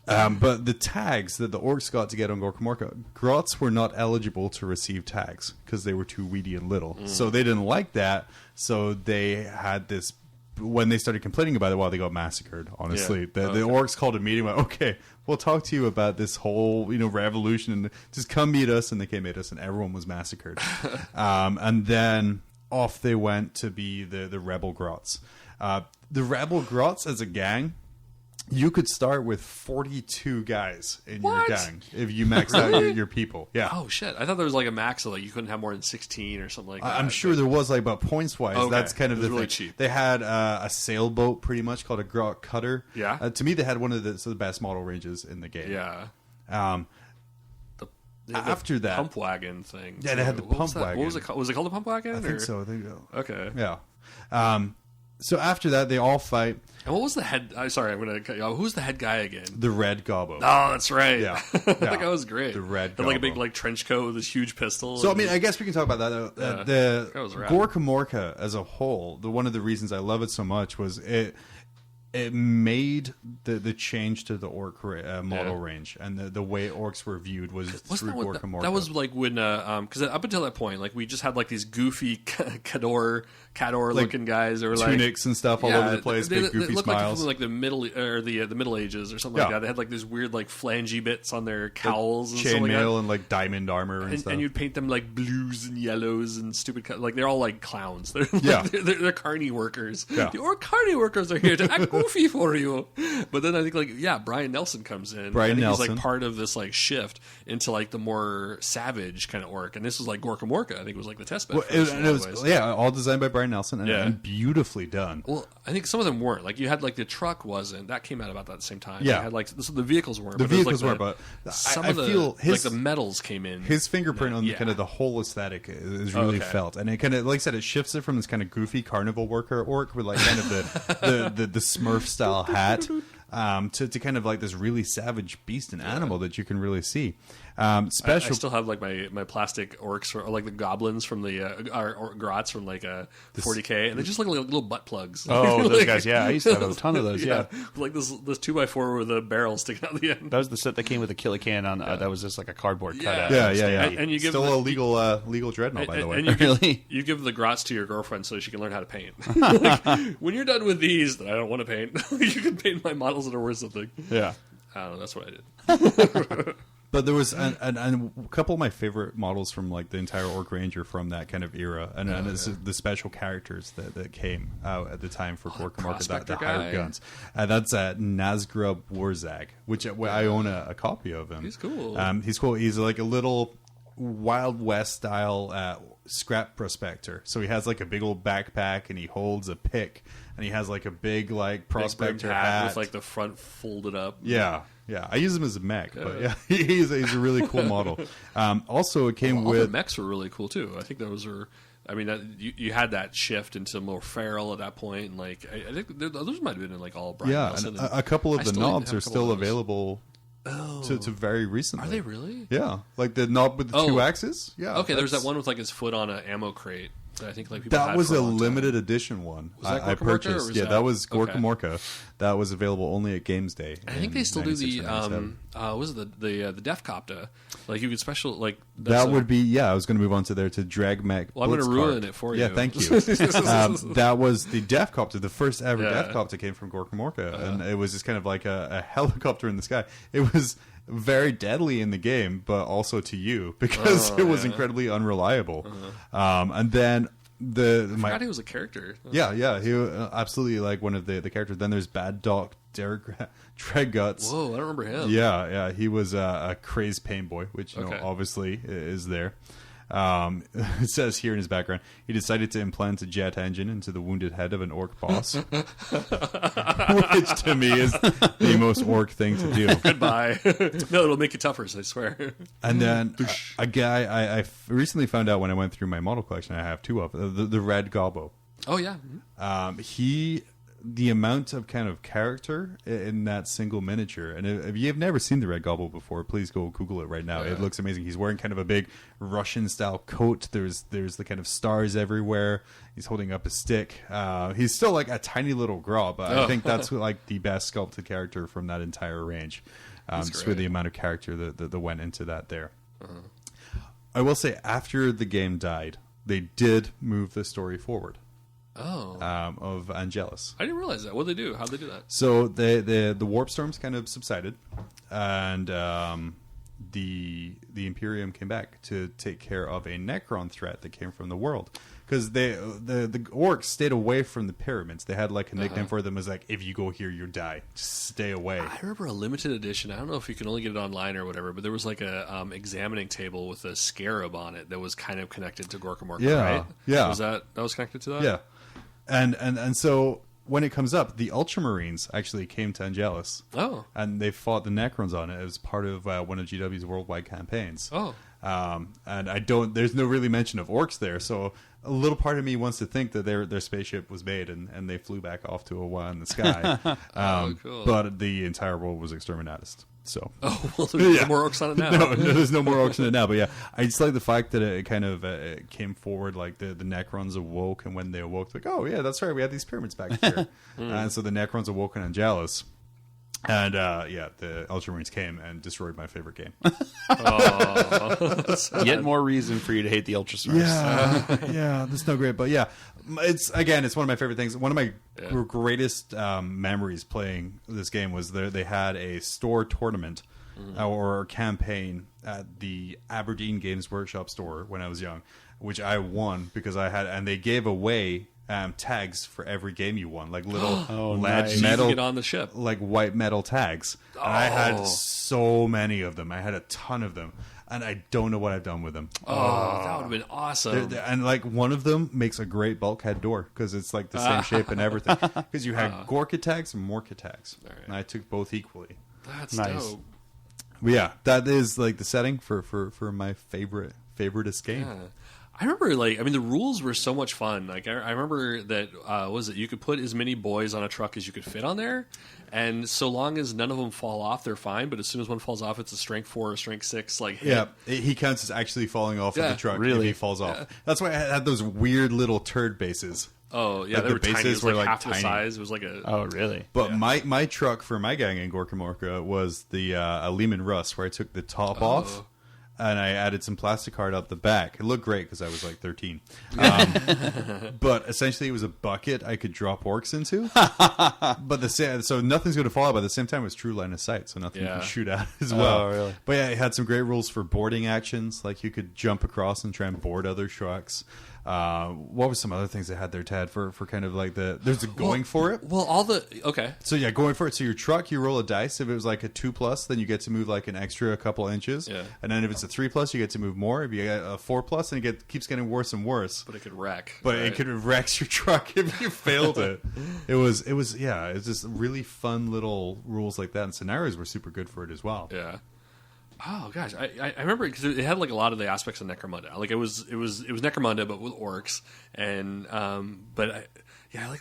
But the tags that the orcs got to get on GorkaMorka, Grots were not eligible to receive tags because they were too weedy and little. So they didn't like that. So they had this. When they started complaining about it, they got massacred. Honestly, the orcs called a meeting. Went, okay, we'll talk to you about this whole revolution, and just come meet us. And they came meet us, and everyone was massacred. And then off they went to be the Rebel Grots. The Rebel Grots as a gang. You could start with 42 guys in your gang if you maxed out your people. Yeah. Oh shit! I thought there was like a max of like you couldn't have more than 16 or something like that. I'm sure there was like, but points wise, that's kind of the really thing. Cheap. They had a sailboat pretty much called a Grot Cutter. Yeah. To me, they had one of the best model ranges in the game. Yeah. After that, pump wagon thing. Yeah, they had the pump wagon. What was it called? Was it called the pump wagon? I think so. Okay. Yeah. So after that, they all fight. And what was the head? Sorry, I'm going to cut you off. Who's the head guy again? The Red Gobbo. Oh, that's right. Yeah. That guy was great. The Red Gobbo. Had like a big like trench coat with this huge pistol. So, I mean, I guess we can talk about that. The GorkaMorka as a whole, one of the reasons I love it so much was it made the change to the orc model range, and the way orcs were viewed was through GorkaMorka. That was like when, because up until that point, like we just had like these goofy Cador looking guys, or like tunics and stuff all over the place, big goofy looked smiles, like the Middle Ages or something like that. They had like these weird like flangey bits on their cowls, and chainmail, like and like diamond armor and stuff. And you'd paint them like blues and yellows and stupid, like they're all like clowns. They're they're carny workers. Yeah. The orc carny workers are here to act goofy for you. But then I think Brian Nelson comes in. He's like part of this like shift into like the more savage kind of orc, and this was like GorkaMorka. I think it was like the test bed. Well, it was all designed by Brian Nelson and beautifully done. Well, I think some of them weren't. Like you had like the truck wasn't, that came out about that at the same time. Yeah, you had like the vehicles weren't. The vehicles weren't, but some I of the feel like the metals came in. His fingerprint on the kind of the whole aesthetic is really felt, and it kind of, like I said, it shifts it from this kind of goofy carnival worker orc with like kind of the Smurf style hat. To kind of like this really savage beast and animal that you can really see. Special. I still have like my plastic orcs, or like the goblins from the or grots from like 40K, and they just look like little butt plugs. Oh, those guys! Yeah, I used to have a ton of those. Yeah, like this 2x4 with a barrel sticking out the end. That was the set that came with a Killacan on. That was just like a cardboard cutout. Yeah. And you give still a legal dreadnought, by the way. And you give the grots to your girlfriend so she can learn how to paint. Like, when you're done with these that I don't want to paint, you can paint my models that are worth something. Yeah, I don't know. That's what I did. But there was a couple of my favorite models from like the entire Orc Ranger from that kind of era, and it's the special characters that came out at the time for GorkaMorka, the hired guns. That's Nazgrub Warzag, which I own a copy of him. He's cool. He's cool. He's like a little Wild West style scrap prospector. So he has like a big old backpack, and he holds a pick, and he has like a big like prospector hat with like the front folded up. Yeah. I use him as a mech, but yeah, he's a really cool model. Also, it came all with the mechs were really cool too. I think those were. I mean, you had that shift into more feral at that point, and like I think those might have been in like all Brian Wilson. And a couple of the knobs are still available. To very recently. Are they really? Yeah, like the knob with the 2 axes. Yeah. Okay, there's that one with like his foot on an ammo crate. I think like people that had was for a long limited time. edition one. Was that I GorkaMorka, purchased. Yeah, that was GorkaMorka. Okay. That was available only at Games Day. I think they still do the was it the Def Copter? Like you could special like that would be I was going to move on to there to Drag Mech. Well, I'm going to ruin it for you. Yeah, thank you. That was the Def Copter. The first ever Def Copter came from GorkaMorka, and it was just kind of like a helicopter in the sky. It was very deadly in the game, but also to you because it was incredibly unreliable. And then I forgot he was a character. Yeah, he absolutely like one of the characters. Then there's Bad Dog Derek Dreadguts. Whoa, I don't remember him. Yeah, he was a crazed pain boy, which obviously is there. It says here in his background, he decided to implant a jet engine into the wounded head of an orc boss, which to me is the most orc thing to do. Goodbye. No, it'll make you tougher, I swear. And then a guy I recently found out when I went through my model collection, I have 2 of the Red Gobbo. Oh yeah. The amount of kind of character in that single miniature, and if you've never seen the Red Gobbo before, please go Google it right now. It looks amazing. He's wearing kind of a big Russian style coat. There's the kind of stars everywhere. He's holding up a stick. He's still like a tiny little grub, but I think that's like the best sculpted character from that entire range. Just with the amount of character that went into that there. I will say, after the game died, they did move the story forward. Of Angelus. I didn't realize that. What did they do? How'd they do that? So the warp storms kind of subsided, and the Imperium came back to take care of a Necron threat that came from the world, because the orcs stayed away from the pyramids. They had like a nickname for them as like, if you go here, you die. Just stay away. I remember a limited edition. I don't know if you can only get it online or whatever, but there was like a examining table with a scarab on it that was kind of connected to GorkaMorka, right? Yeah. Was that was connected to that? Yeah. And so when it comes up, the Ultramarines actually came to Angelus. Oh. And they fought the Necrons on it. It was part of one of GW's worldwide campaigns. Oh. And there's no really mention of orcs there, so a little part of me wants to think that their spaceship was made and they flew back off to a one in the sky. Cool. But the entire world was exterminatus. So there's no more orcs on it now. No, there's no more orcs in it now. But yeah, I just like the fact that it kind of it came forward, like the Necrons awoke, and when they awoke, like, oh yeah, that's right, we had these pyramids back here. And so the Necrons awoke in Angelus. And the Ultramarines came and destroyed my favorite game. Yet more reason for you to hate the Ultramarines. Yeah, that's no great. But yeah, it's one of my favorite things. One of my greatest memories playing this game was they had a store tournament or campaign at the Aberdeen Games Workshop store when I was young, which I won because and they gave away tags for every game you won, like little metal, get on the ship, like white metal tags. And I had so many of them. I had a ton of them, and I don't know what I've done with them. That would have been awesome. And like one of them makes a great bulkhead door because it's like the same shape and everything. Because you had Gorka tags and Morka tags, and I took both equally. That's nice. dope. But yeah, that is like the setting for my favoriteest game. Yeah. I remember, the rules were so much fun. Like, I remember that, you could put as many boys on a truck as you could fit on there, and so long as none of them fall off, they're fine, but as soon as one falls off, it's a strength 4 or strength 6, hit. Yeah, he counts as actually falling off of the truck if he falls off. Yeah. That's why I had those weird little turd bases. Oh, yeah, like they were tiny. It was were half tiny. the size. It was like a... Oh, really? But my truck for my gang in GorkaMorka was the Lehman Russ, where I took the top off, and I added some plastic art up the back. It looked great because I was like 13. But essentially, it was a bucket I could drop orcs into. But so nothing's going to fall out. But at the same time, it was true line of sight, so nothing you can shoot at as well. Oh, really? But yeah, it had some great rules for boarding actions, like you could jump across and try and board other trucks. What were some other things they had there, Tad, for kind of like there's a going for it? Well, okay. So yeah, going for it. So your truck, you roll a dice. If it was like a 2+, then you get to move like an extra couple inches. Yeah. And then if it's a 3+, you get to move more. If you get a 4+, then it keeps getting worse and worse. But it could wreck. But it could wreck your truck if you failed it. It was just really fun little rules like that, and scenarios were super good for it as well. Yeah. Oh gosh, I remember because it had like a lot of the aspects of Necromunda. Like it was Necromunda but with orcs, and I like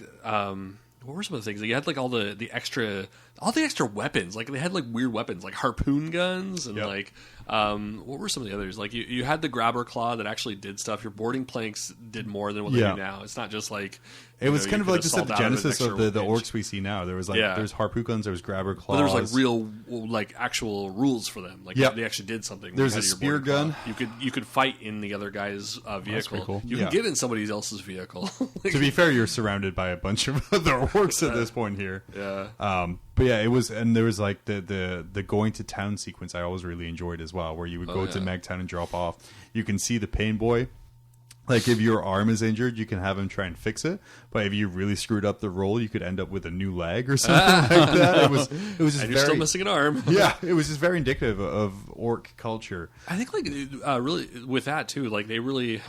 what were some of the things? You had like all the extra weapons. Like they had like weird weapons, like harpoon guns, and like what were some of the others? Like you had the grabber claw that actually did stuff. Your boarding planks did more than what they do now. It's not just like it was kind of like just at the genesis of the orcs we see now. There was like there's harpoon guns, there was grabber claws, but there was like real like actual rules for them. Like they actually did something. There's a spear gun. You could fight in the other guy's vehicle. Cool. You could get in somebody else's vehicle. To be fair, you're surrounded by a bunch of other orcs at this point here. Yeah. But yeah, it was, and there was like the going to town sequence I always really enjoyed as well, where you would go to Megtown and drop off. You can see the pain boy. Like if your arm is injured, you can have him try and fix it. But if you really screwed up the roll, you could end up with a new leg or something like that. It was just and you're still missing an arm. Yeah, it was just very indicative of orc culture. I think like really with that too, like I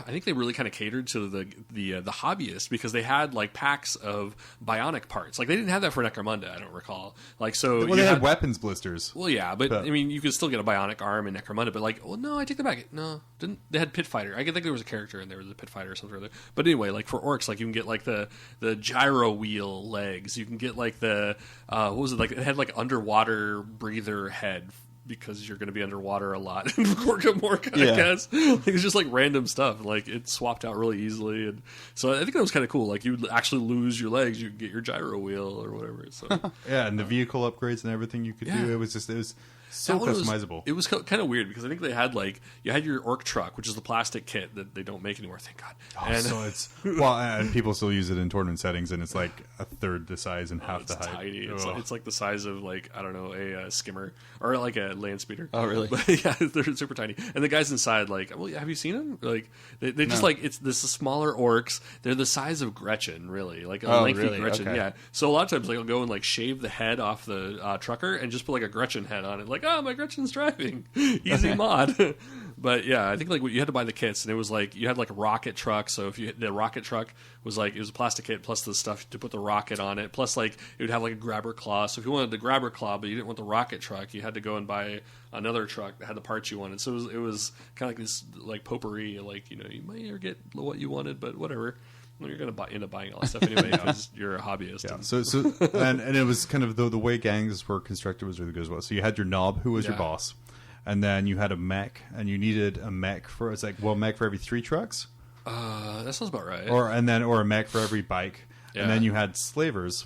think they really kind of catered to the hobbyists, because they had like packs of bionic parts. Like they didn't have that for Necromunda, I don't recall. Like so, well, they had weapons blisters. Well, yeah, but I mean, you could still get a bionic arm in Necromunda. But like, well, no, I take that back. No, didn't they had Pit Fighter? I think there was a character in there. The Pit Fighter or something or other. But anyway, like for orcs, like you can get like the gyro wheel legs. You can get like the what was it, like it had like underwater breather head, because you're going to be underwater a lot in GorkaMorka, I guess. Like, it's just like random stuff. Like it swapped out really easily, and so I think that was kind of cool. Like you would actually lose your legs, you could get your gyro wheel or whatever. So yeah, and the vehicle upgrades and everything you could do. It was so customizable. It was kind of weird, because I think they had like you had your orc truck, which is the plastic kit that they don't make anymore. Thank God. And so it's and people still use it in tournament settings, and it's like a third the size and half the height. Tiny. It's like the size of like I don't know a skimmer or like a land speeder. Oh really? But yeah, they're super tiny. And the guys inside, like, well, have you seen them? Like they just like it's the smaller orcs. They're the size of Gretchen, really, like a lengthy Gretchen. Okay. Yeah. So a lot of times, like, I'll go and like shave the head off the trucker and just put like a Gretchen head on it. Like, oh, my Gretchen's driving. Easy mod. But yeah, I think like you had to buy the kits, and it was like you had like a rocket truck. So if the rocket truck was like it was a plastic kit plus the stuff to put the rocket on it, plus like it would have like a grabber claw. So if you wanted the grabber claw but you didn't want the rocket truck, you had to go and buy another truck that had the parts you wanted. So it was kind of like this like potpourri. Like, you know, you might never get what you wanted, but whatever. Well, you're going to end up buying all that stuff anyway because you're a hobbyist. Yeah. So and it was kind of the way gangs were constructed was really good as well. So you had your knob, who was your boss, and then you had a mech, and you needed a mech for mech for every 3 trucks. That sounds about right. Or a mech for every bike, and then you had slavers.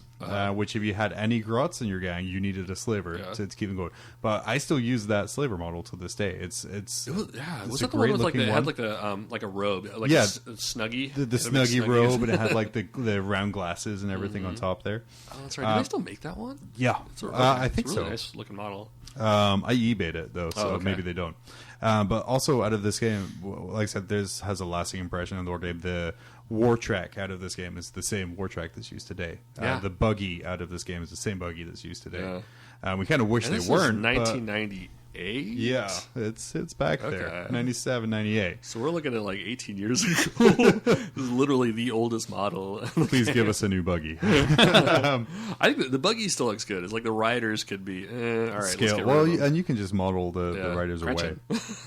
Which if you had any grots in your gang, you needed a slaver to keep them going. But I still use that slaver model to this day. Was that the one with like had like the like a robe, like a snuggie, the snuggie robe, and it had like the round glasses and everything on top there. Oh, that's right. Do they still make that one? Yeah, I think it's a really so. Nice looking model. I eBayed it though, so maybe they don't. But also out of this game, like I said, has a lasting impression on the game. The war track out of this game is the same war track that's used today. The buggy out of this game is the same buggy that's used today. We kind of wish they weren't. 1998. Yeah, it's back there. 97, 98. So we're looking at like 18 years ago. This is literally the oldest model. Please give us a new buggy. I think the buggy still looks good. It's like the riders could be all right. Scale. Well, and you can just model the riders away.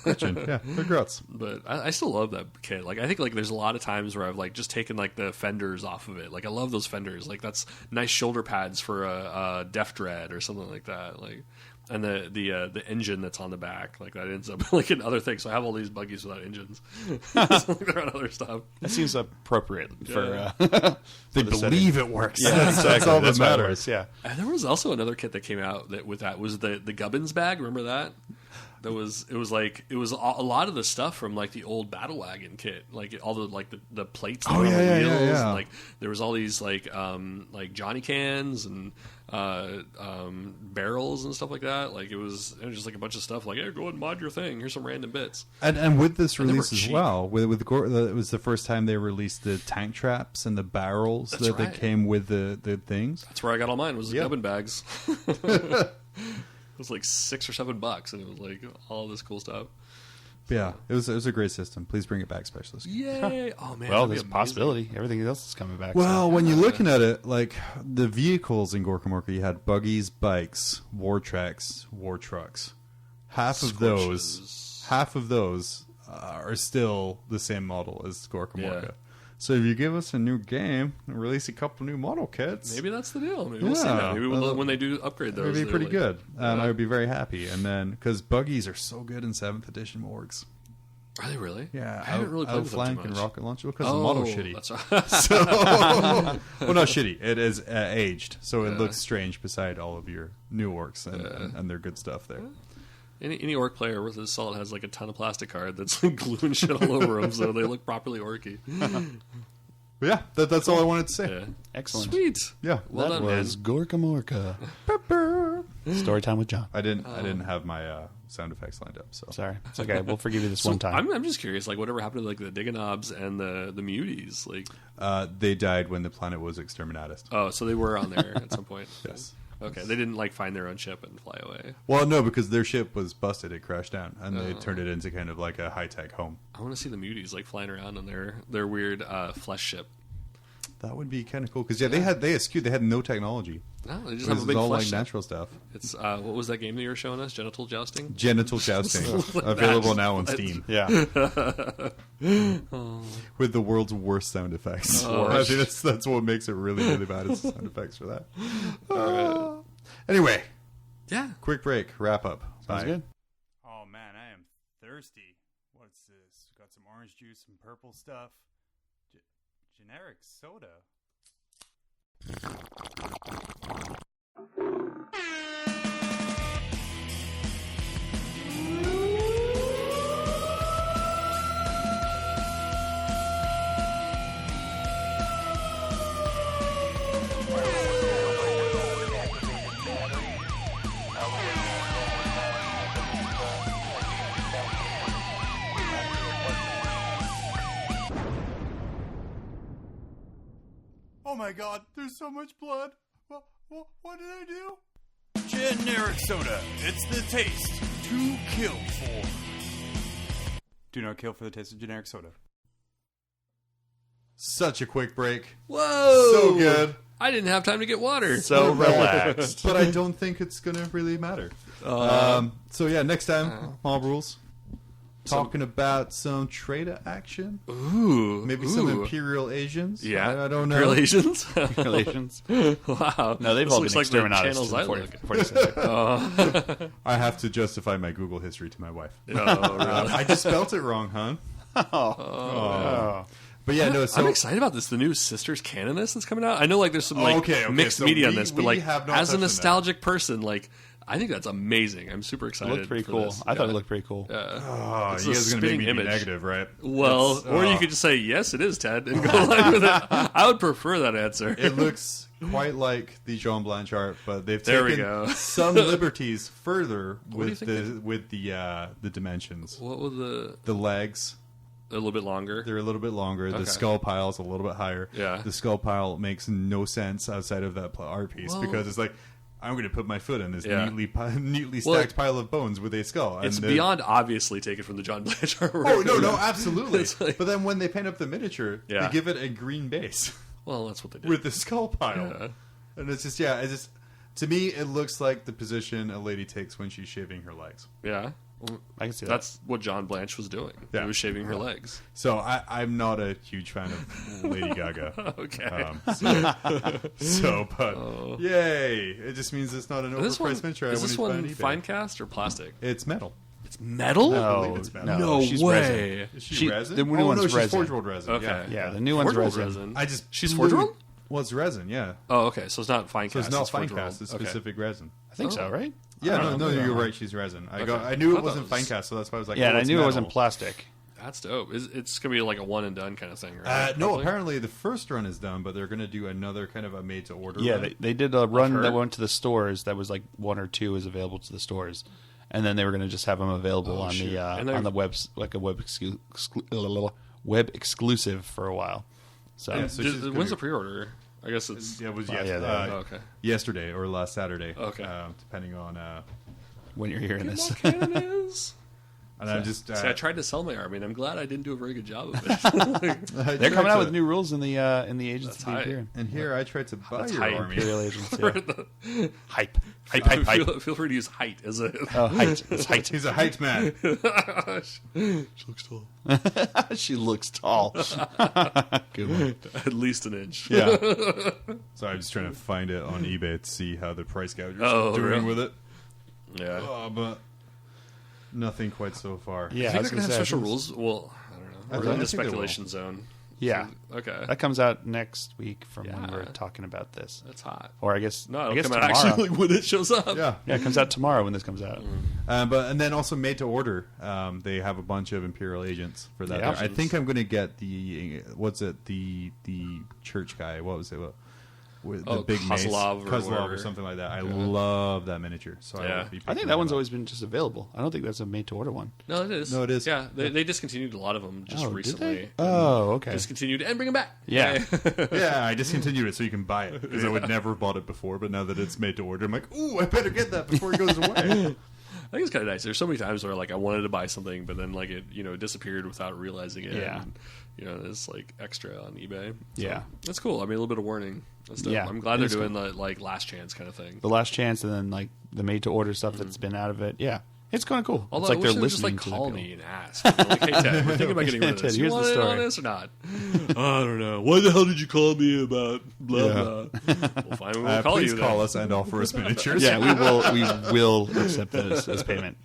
Gretchen, yeah, they're grots. But I still love that kit. Like I think like there's a lot of times where I've like just taken like the fenders off of it. Like I love those fenders. Like that's nice shoulder pads for a Def Dread or something like that. Like. And the engine that's on the back, like that ends up like in other things. So I have all these buggies without engines. So they're on other stuff. That seems appropriate for. They believe it works. Yeah, exactly. That's all that matters. Yeah. And there was also another kit that came out that was the Gubbins bag. Remember that? It was a lot of the stuff from like the old Battle Wagon kit, like all the the plates that were on the wheels, and like there was all these like Johnny cans and barrels and stuff like that. Like it was just like a bunch of stuff. Like, hey, go ahead and mod your thing. Here's some random bits. And with this And they release were as cheap. well, with it was the first time they released the tank traps and the barrels that right. came with the things. That's where I got all mine. Was the Yep. gubbin bags. It was like $6 or $7, and it was like all this cool stuff. Yeah, it was a great system. Please bring it back, Specialist. Yay! Oh man, Well, that'd be there's a amazing. possibility. Everything else is coming back. Well, when you're looking at it, like the vehicles in GorkaMorka, you had buggies, bikes, war tracks, war trucks. Half of those are still the same model as GorkaMorka. Yeah. So if you give us a new game and release a couple new model kits, Maybe that's the deal. Maybe we'll see that. Maybe when they do upgrade those, it'd be they're pretty like- good. I would be very happy. And then because buggies are so good in 7th edition orgs. Are they really? Yeah, I haven't really played with them too Outflank much. and rocket launcher because the model's shitty. That's right. So, well, not shitty. It is aged, so it looks strange beside all of your new orcs and their good stuff there. Any orc player with a solid has like a ton of plastic card that's like gluing shit all over them, so they look properly orky. But yeah, that's all I wanted to say. Yeah. Excellent. Sweet. Yeah, Well that done, was GorkaMorka. Story time with John. I didn't have my sound effects lined up, so Sorry. It's okay. We'll forgive you this one time. I'm just curious, like whatever happened to like the Diganobs and the muties, like they died when the planet was exterminatus. oh, so they were on there at some point. Yes. Okay, they didn't like find their own ship and fly away. Well, no, because their ship was busted. It crashed down, and they turned it into kind of like a high-tech home. I want to see the muties like flying around on their weird flesh ship. That would be kind of cool because they had no technology. No, they just It have was a big all flesh like ship. natural stuff. It's what was that game that you were showing us? Genital jousting. Genital jousting, available now on Steam. Yeah. With the world's worst sound effects. Oh. I think that's what makes it really, really bad is the sound effects for that. Anyway, Yeah. quick break, wrap up. Sounds Bye. good. Oh man, I am thirsty. What's this? Got some orange juice, some purple stuff. Generic soda. Oh my god, there's so much blood. What did I do? Generic soda. It's the taste to kill for. Do not kill for the taste of generic soda. Such a quick break. Whoa! So good. I didn't have time to get water. So relaxed. But I don't think it's going to really matter. So yeah, next time, Mob Rules. Talking about some trader action. Ooh. Maybe some Imperial Asians. Yeah. I don't know. Relations? Relations. Wow. No, they've This all looks been like the exterminated. channels I look. 46. I have to justify my Google history to my wife. Oh, really? I just spelt it wrong, hon. Oh. But yeah, no, so I'm excited about this. The new Sisters Canonist that's coming out. I know like there's some like Okay, mixed so media on we- this, but we like have not as a touched on that. nostalgic person, like I think that's amazing. I'm super It excited. looked pretty for cool. this. I thought Yeah. it looked pretty cool. oh, It's you a guys are going to make spinning me be image. negative, right? Well, That's- or you could just say yes, it is Ted, and go along with it. I would prefer that answer. It looks quite like the Jean Blanche art, but they've There we taken go. some liberties further do you with think the dimensions. What was The legs, a little bit longer? they're a little bit longer. Okay. The skull pile is a little bit higher. Yeah. The skull pile makes no sense outside of that art piece Well- because it's like, I'm going to put my foot in this Yeah. neatly Well, stacked pile of bones with a skull. It's And then- beyond obviously taken from the John Blanche artwork. Oh, no, absolutely. It's like- But then when they paint up the miniature, Yeah. they give it a green base Well, that's what they did. with the skull pile. Yeah. And it's just, to me, it looks like the position a lady takes when she's shaving her legs. Yeah. Well, I can see that. that's what John Blanche was doing. Yeah. He was shaving her legs. So I'm not a huge fan of Lady Gaga. Okay. But yay! It just means it's not an Is overpriced miniature. is this one on eBay. fine cast or plastic? It's metal. It's metal? No, believe it's metal. no, No she's way. resin. Is she, She- resin? the new oh one's no, she's resin. forge rolled resin. Okay. Yeah, the new one's Forge-rolled resin. She's forge rolled? Well, it's resin, yeah. Oh, okay. So it's not fine So cast. it's not fine forge-rolled. cast. It's Okay. specific resin. I think so, right? Yeah, no, you're right. She's resin. I knew it wasn't fine cast, so that's why I was like, Yeah, and I it's knew it metal. wasn't plastic. That's dope. It's going to be like a one and done kind of thing, right? No, Probably? apparently the first run is done, but they're going to do another kind of a made to order. Yeah, run. they did a run heard. that went to the stores that was like 1 or 2 is available to the stores, and then they were going to just have them available on shoot. the And on the webs like a web exclusive for a while. So Yeah, so she's When's the pre-order? I guess it's... Yeah, it was okay. yesterday or last Saturday. Okay. Depending on. when you're hearing this, Cannon is... And I just. See, I tried to sell my army, and I'm glad I didn't do a very good job of it. they're coming out with new rules in the Agents of the hype. Imperium. And here I tried to buy your hype. army. Imperial Agents, yeah. Hype. Feel free to use height as a... Oh, height. It's height. He's a height man. She looks tall. She looks tall. Good one. At least an inch. Yeah. So I'm just trying to find it on eBay to see how the price gougers Oh, are doing really? with it. Yeah. But nothing quite so far. Yeah, I I think was they're going gonna to have say, special rules. Well, I don't know. We're in I the think they will. speculation zone. Yeah. So, okay. That comes out next week from when Yeah. we're talking about this. That's hot. Or I guess No, I it'll guess come out tomorrow. actually like when it shows up. Yeah. Yeah, it comes out tomorrow when this comes out. And then also made to order. They have a bunch of Imperial agents for that. Yeah. I think I'm going to get the church guy. What was it? With the big mace, Kozlov or Kozlov whatever. or something like that. I love that miniature. So Yeah. I will be I think picking that one's up. always been just available. I don't think that's a made to order one. No, it is. No, it is. Yeah, they discontinued a lot of them just Oh, did recently. they? Oh, okay. Discontinued and bring them back. Yeah. Yeah, I discontinued it so you can buy it because I would never bought it before. But now that it's made to order, I'm like, ooh, I better get that before it goes away. I think it's kind of nice. There's so many times where like I wanted to buy something, but then like it disappeared without realizing it. Yeah. And, it's like extra on eBay. So, Yeah. that's cool. I mean, a little bit of warning. That's dope. Yeah, I'm glad it they're is doing the like last chance kind of thing. The last chance, and then like the made to order stuff that's been out of it. Yeah, it's kind of cool. Although it's like I wish they're they would just listening like to call the me people. and ask. Like, hey Ted, we're thinking about getting rid of Ted, this. You here's the want in on story. this or not? I don't know. Why the hell did you call me about blah blah? Well, fine, we'll call please you. call then. us and offer us miniatures. Yeah, we will accept those as payment.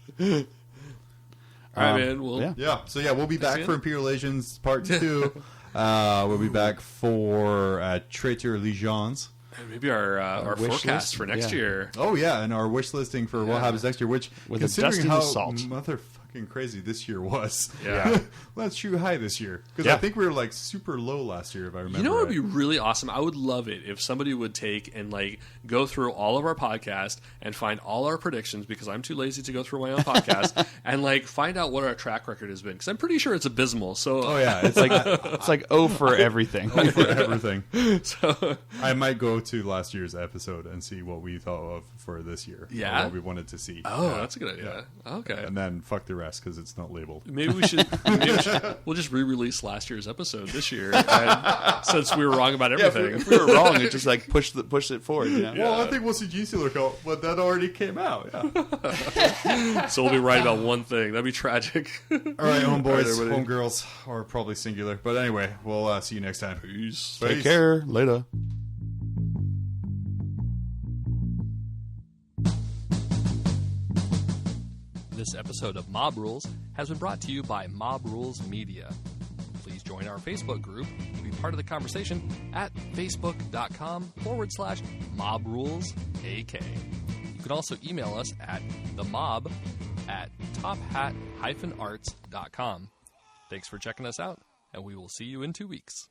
All right, man. Well, yeah. Yeah. So yeah, we'll be back man. for Imperial Agents Part 2. We'll be back for Traitor Legions. and maybe our wish forecast list? for next Yeah. year. Oh yeah, and our wish listing for what happens next year, which With a considering dusting how assault. motherfucking crazy this year was, Yeah. let's shoot high this year because Yeah. I think we were like super low last year if I remember. You know what would be right. really awesome? I would love it if somebody would take and like go through all of our podcast and find all our predictions because I'm too lazy to go through my own podcast and like find out what our track record has been because I'm pretty sure it's abysmal. So Oh yeah, It's like O for everything. for everything. so I might go to last year's episode and see what we thought of for this year. or Yeah? what we wanted to see. oh, Yeah. that's a good idea. Okay. And then fuck the rest because it's not labeled. Maybe we should. We'll just re-release last year's episode this year, and, since we were wrong about Yeah, everything. if we were wrong, it just like push it forward. You know? Well, I think we'll see Gene Stealer go, but that already came out. Yeah. So we'll be right about one thing. That'd be tragic. All right, homeboys, everybody. homegirls, or probably singular. But anyway, we'll see you next time. Peace. Take care. Later. This episode of Mob Rules has been brought to you by Mob Rules Media. Please join our Facebook group and be part of the conversation at facebook.com/MobRulesAK. You can also email us at themob@tophat-arts.com. Thanks for checking us out, and we will see you in 2 weeks.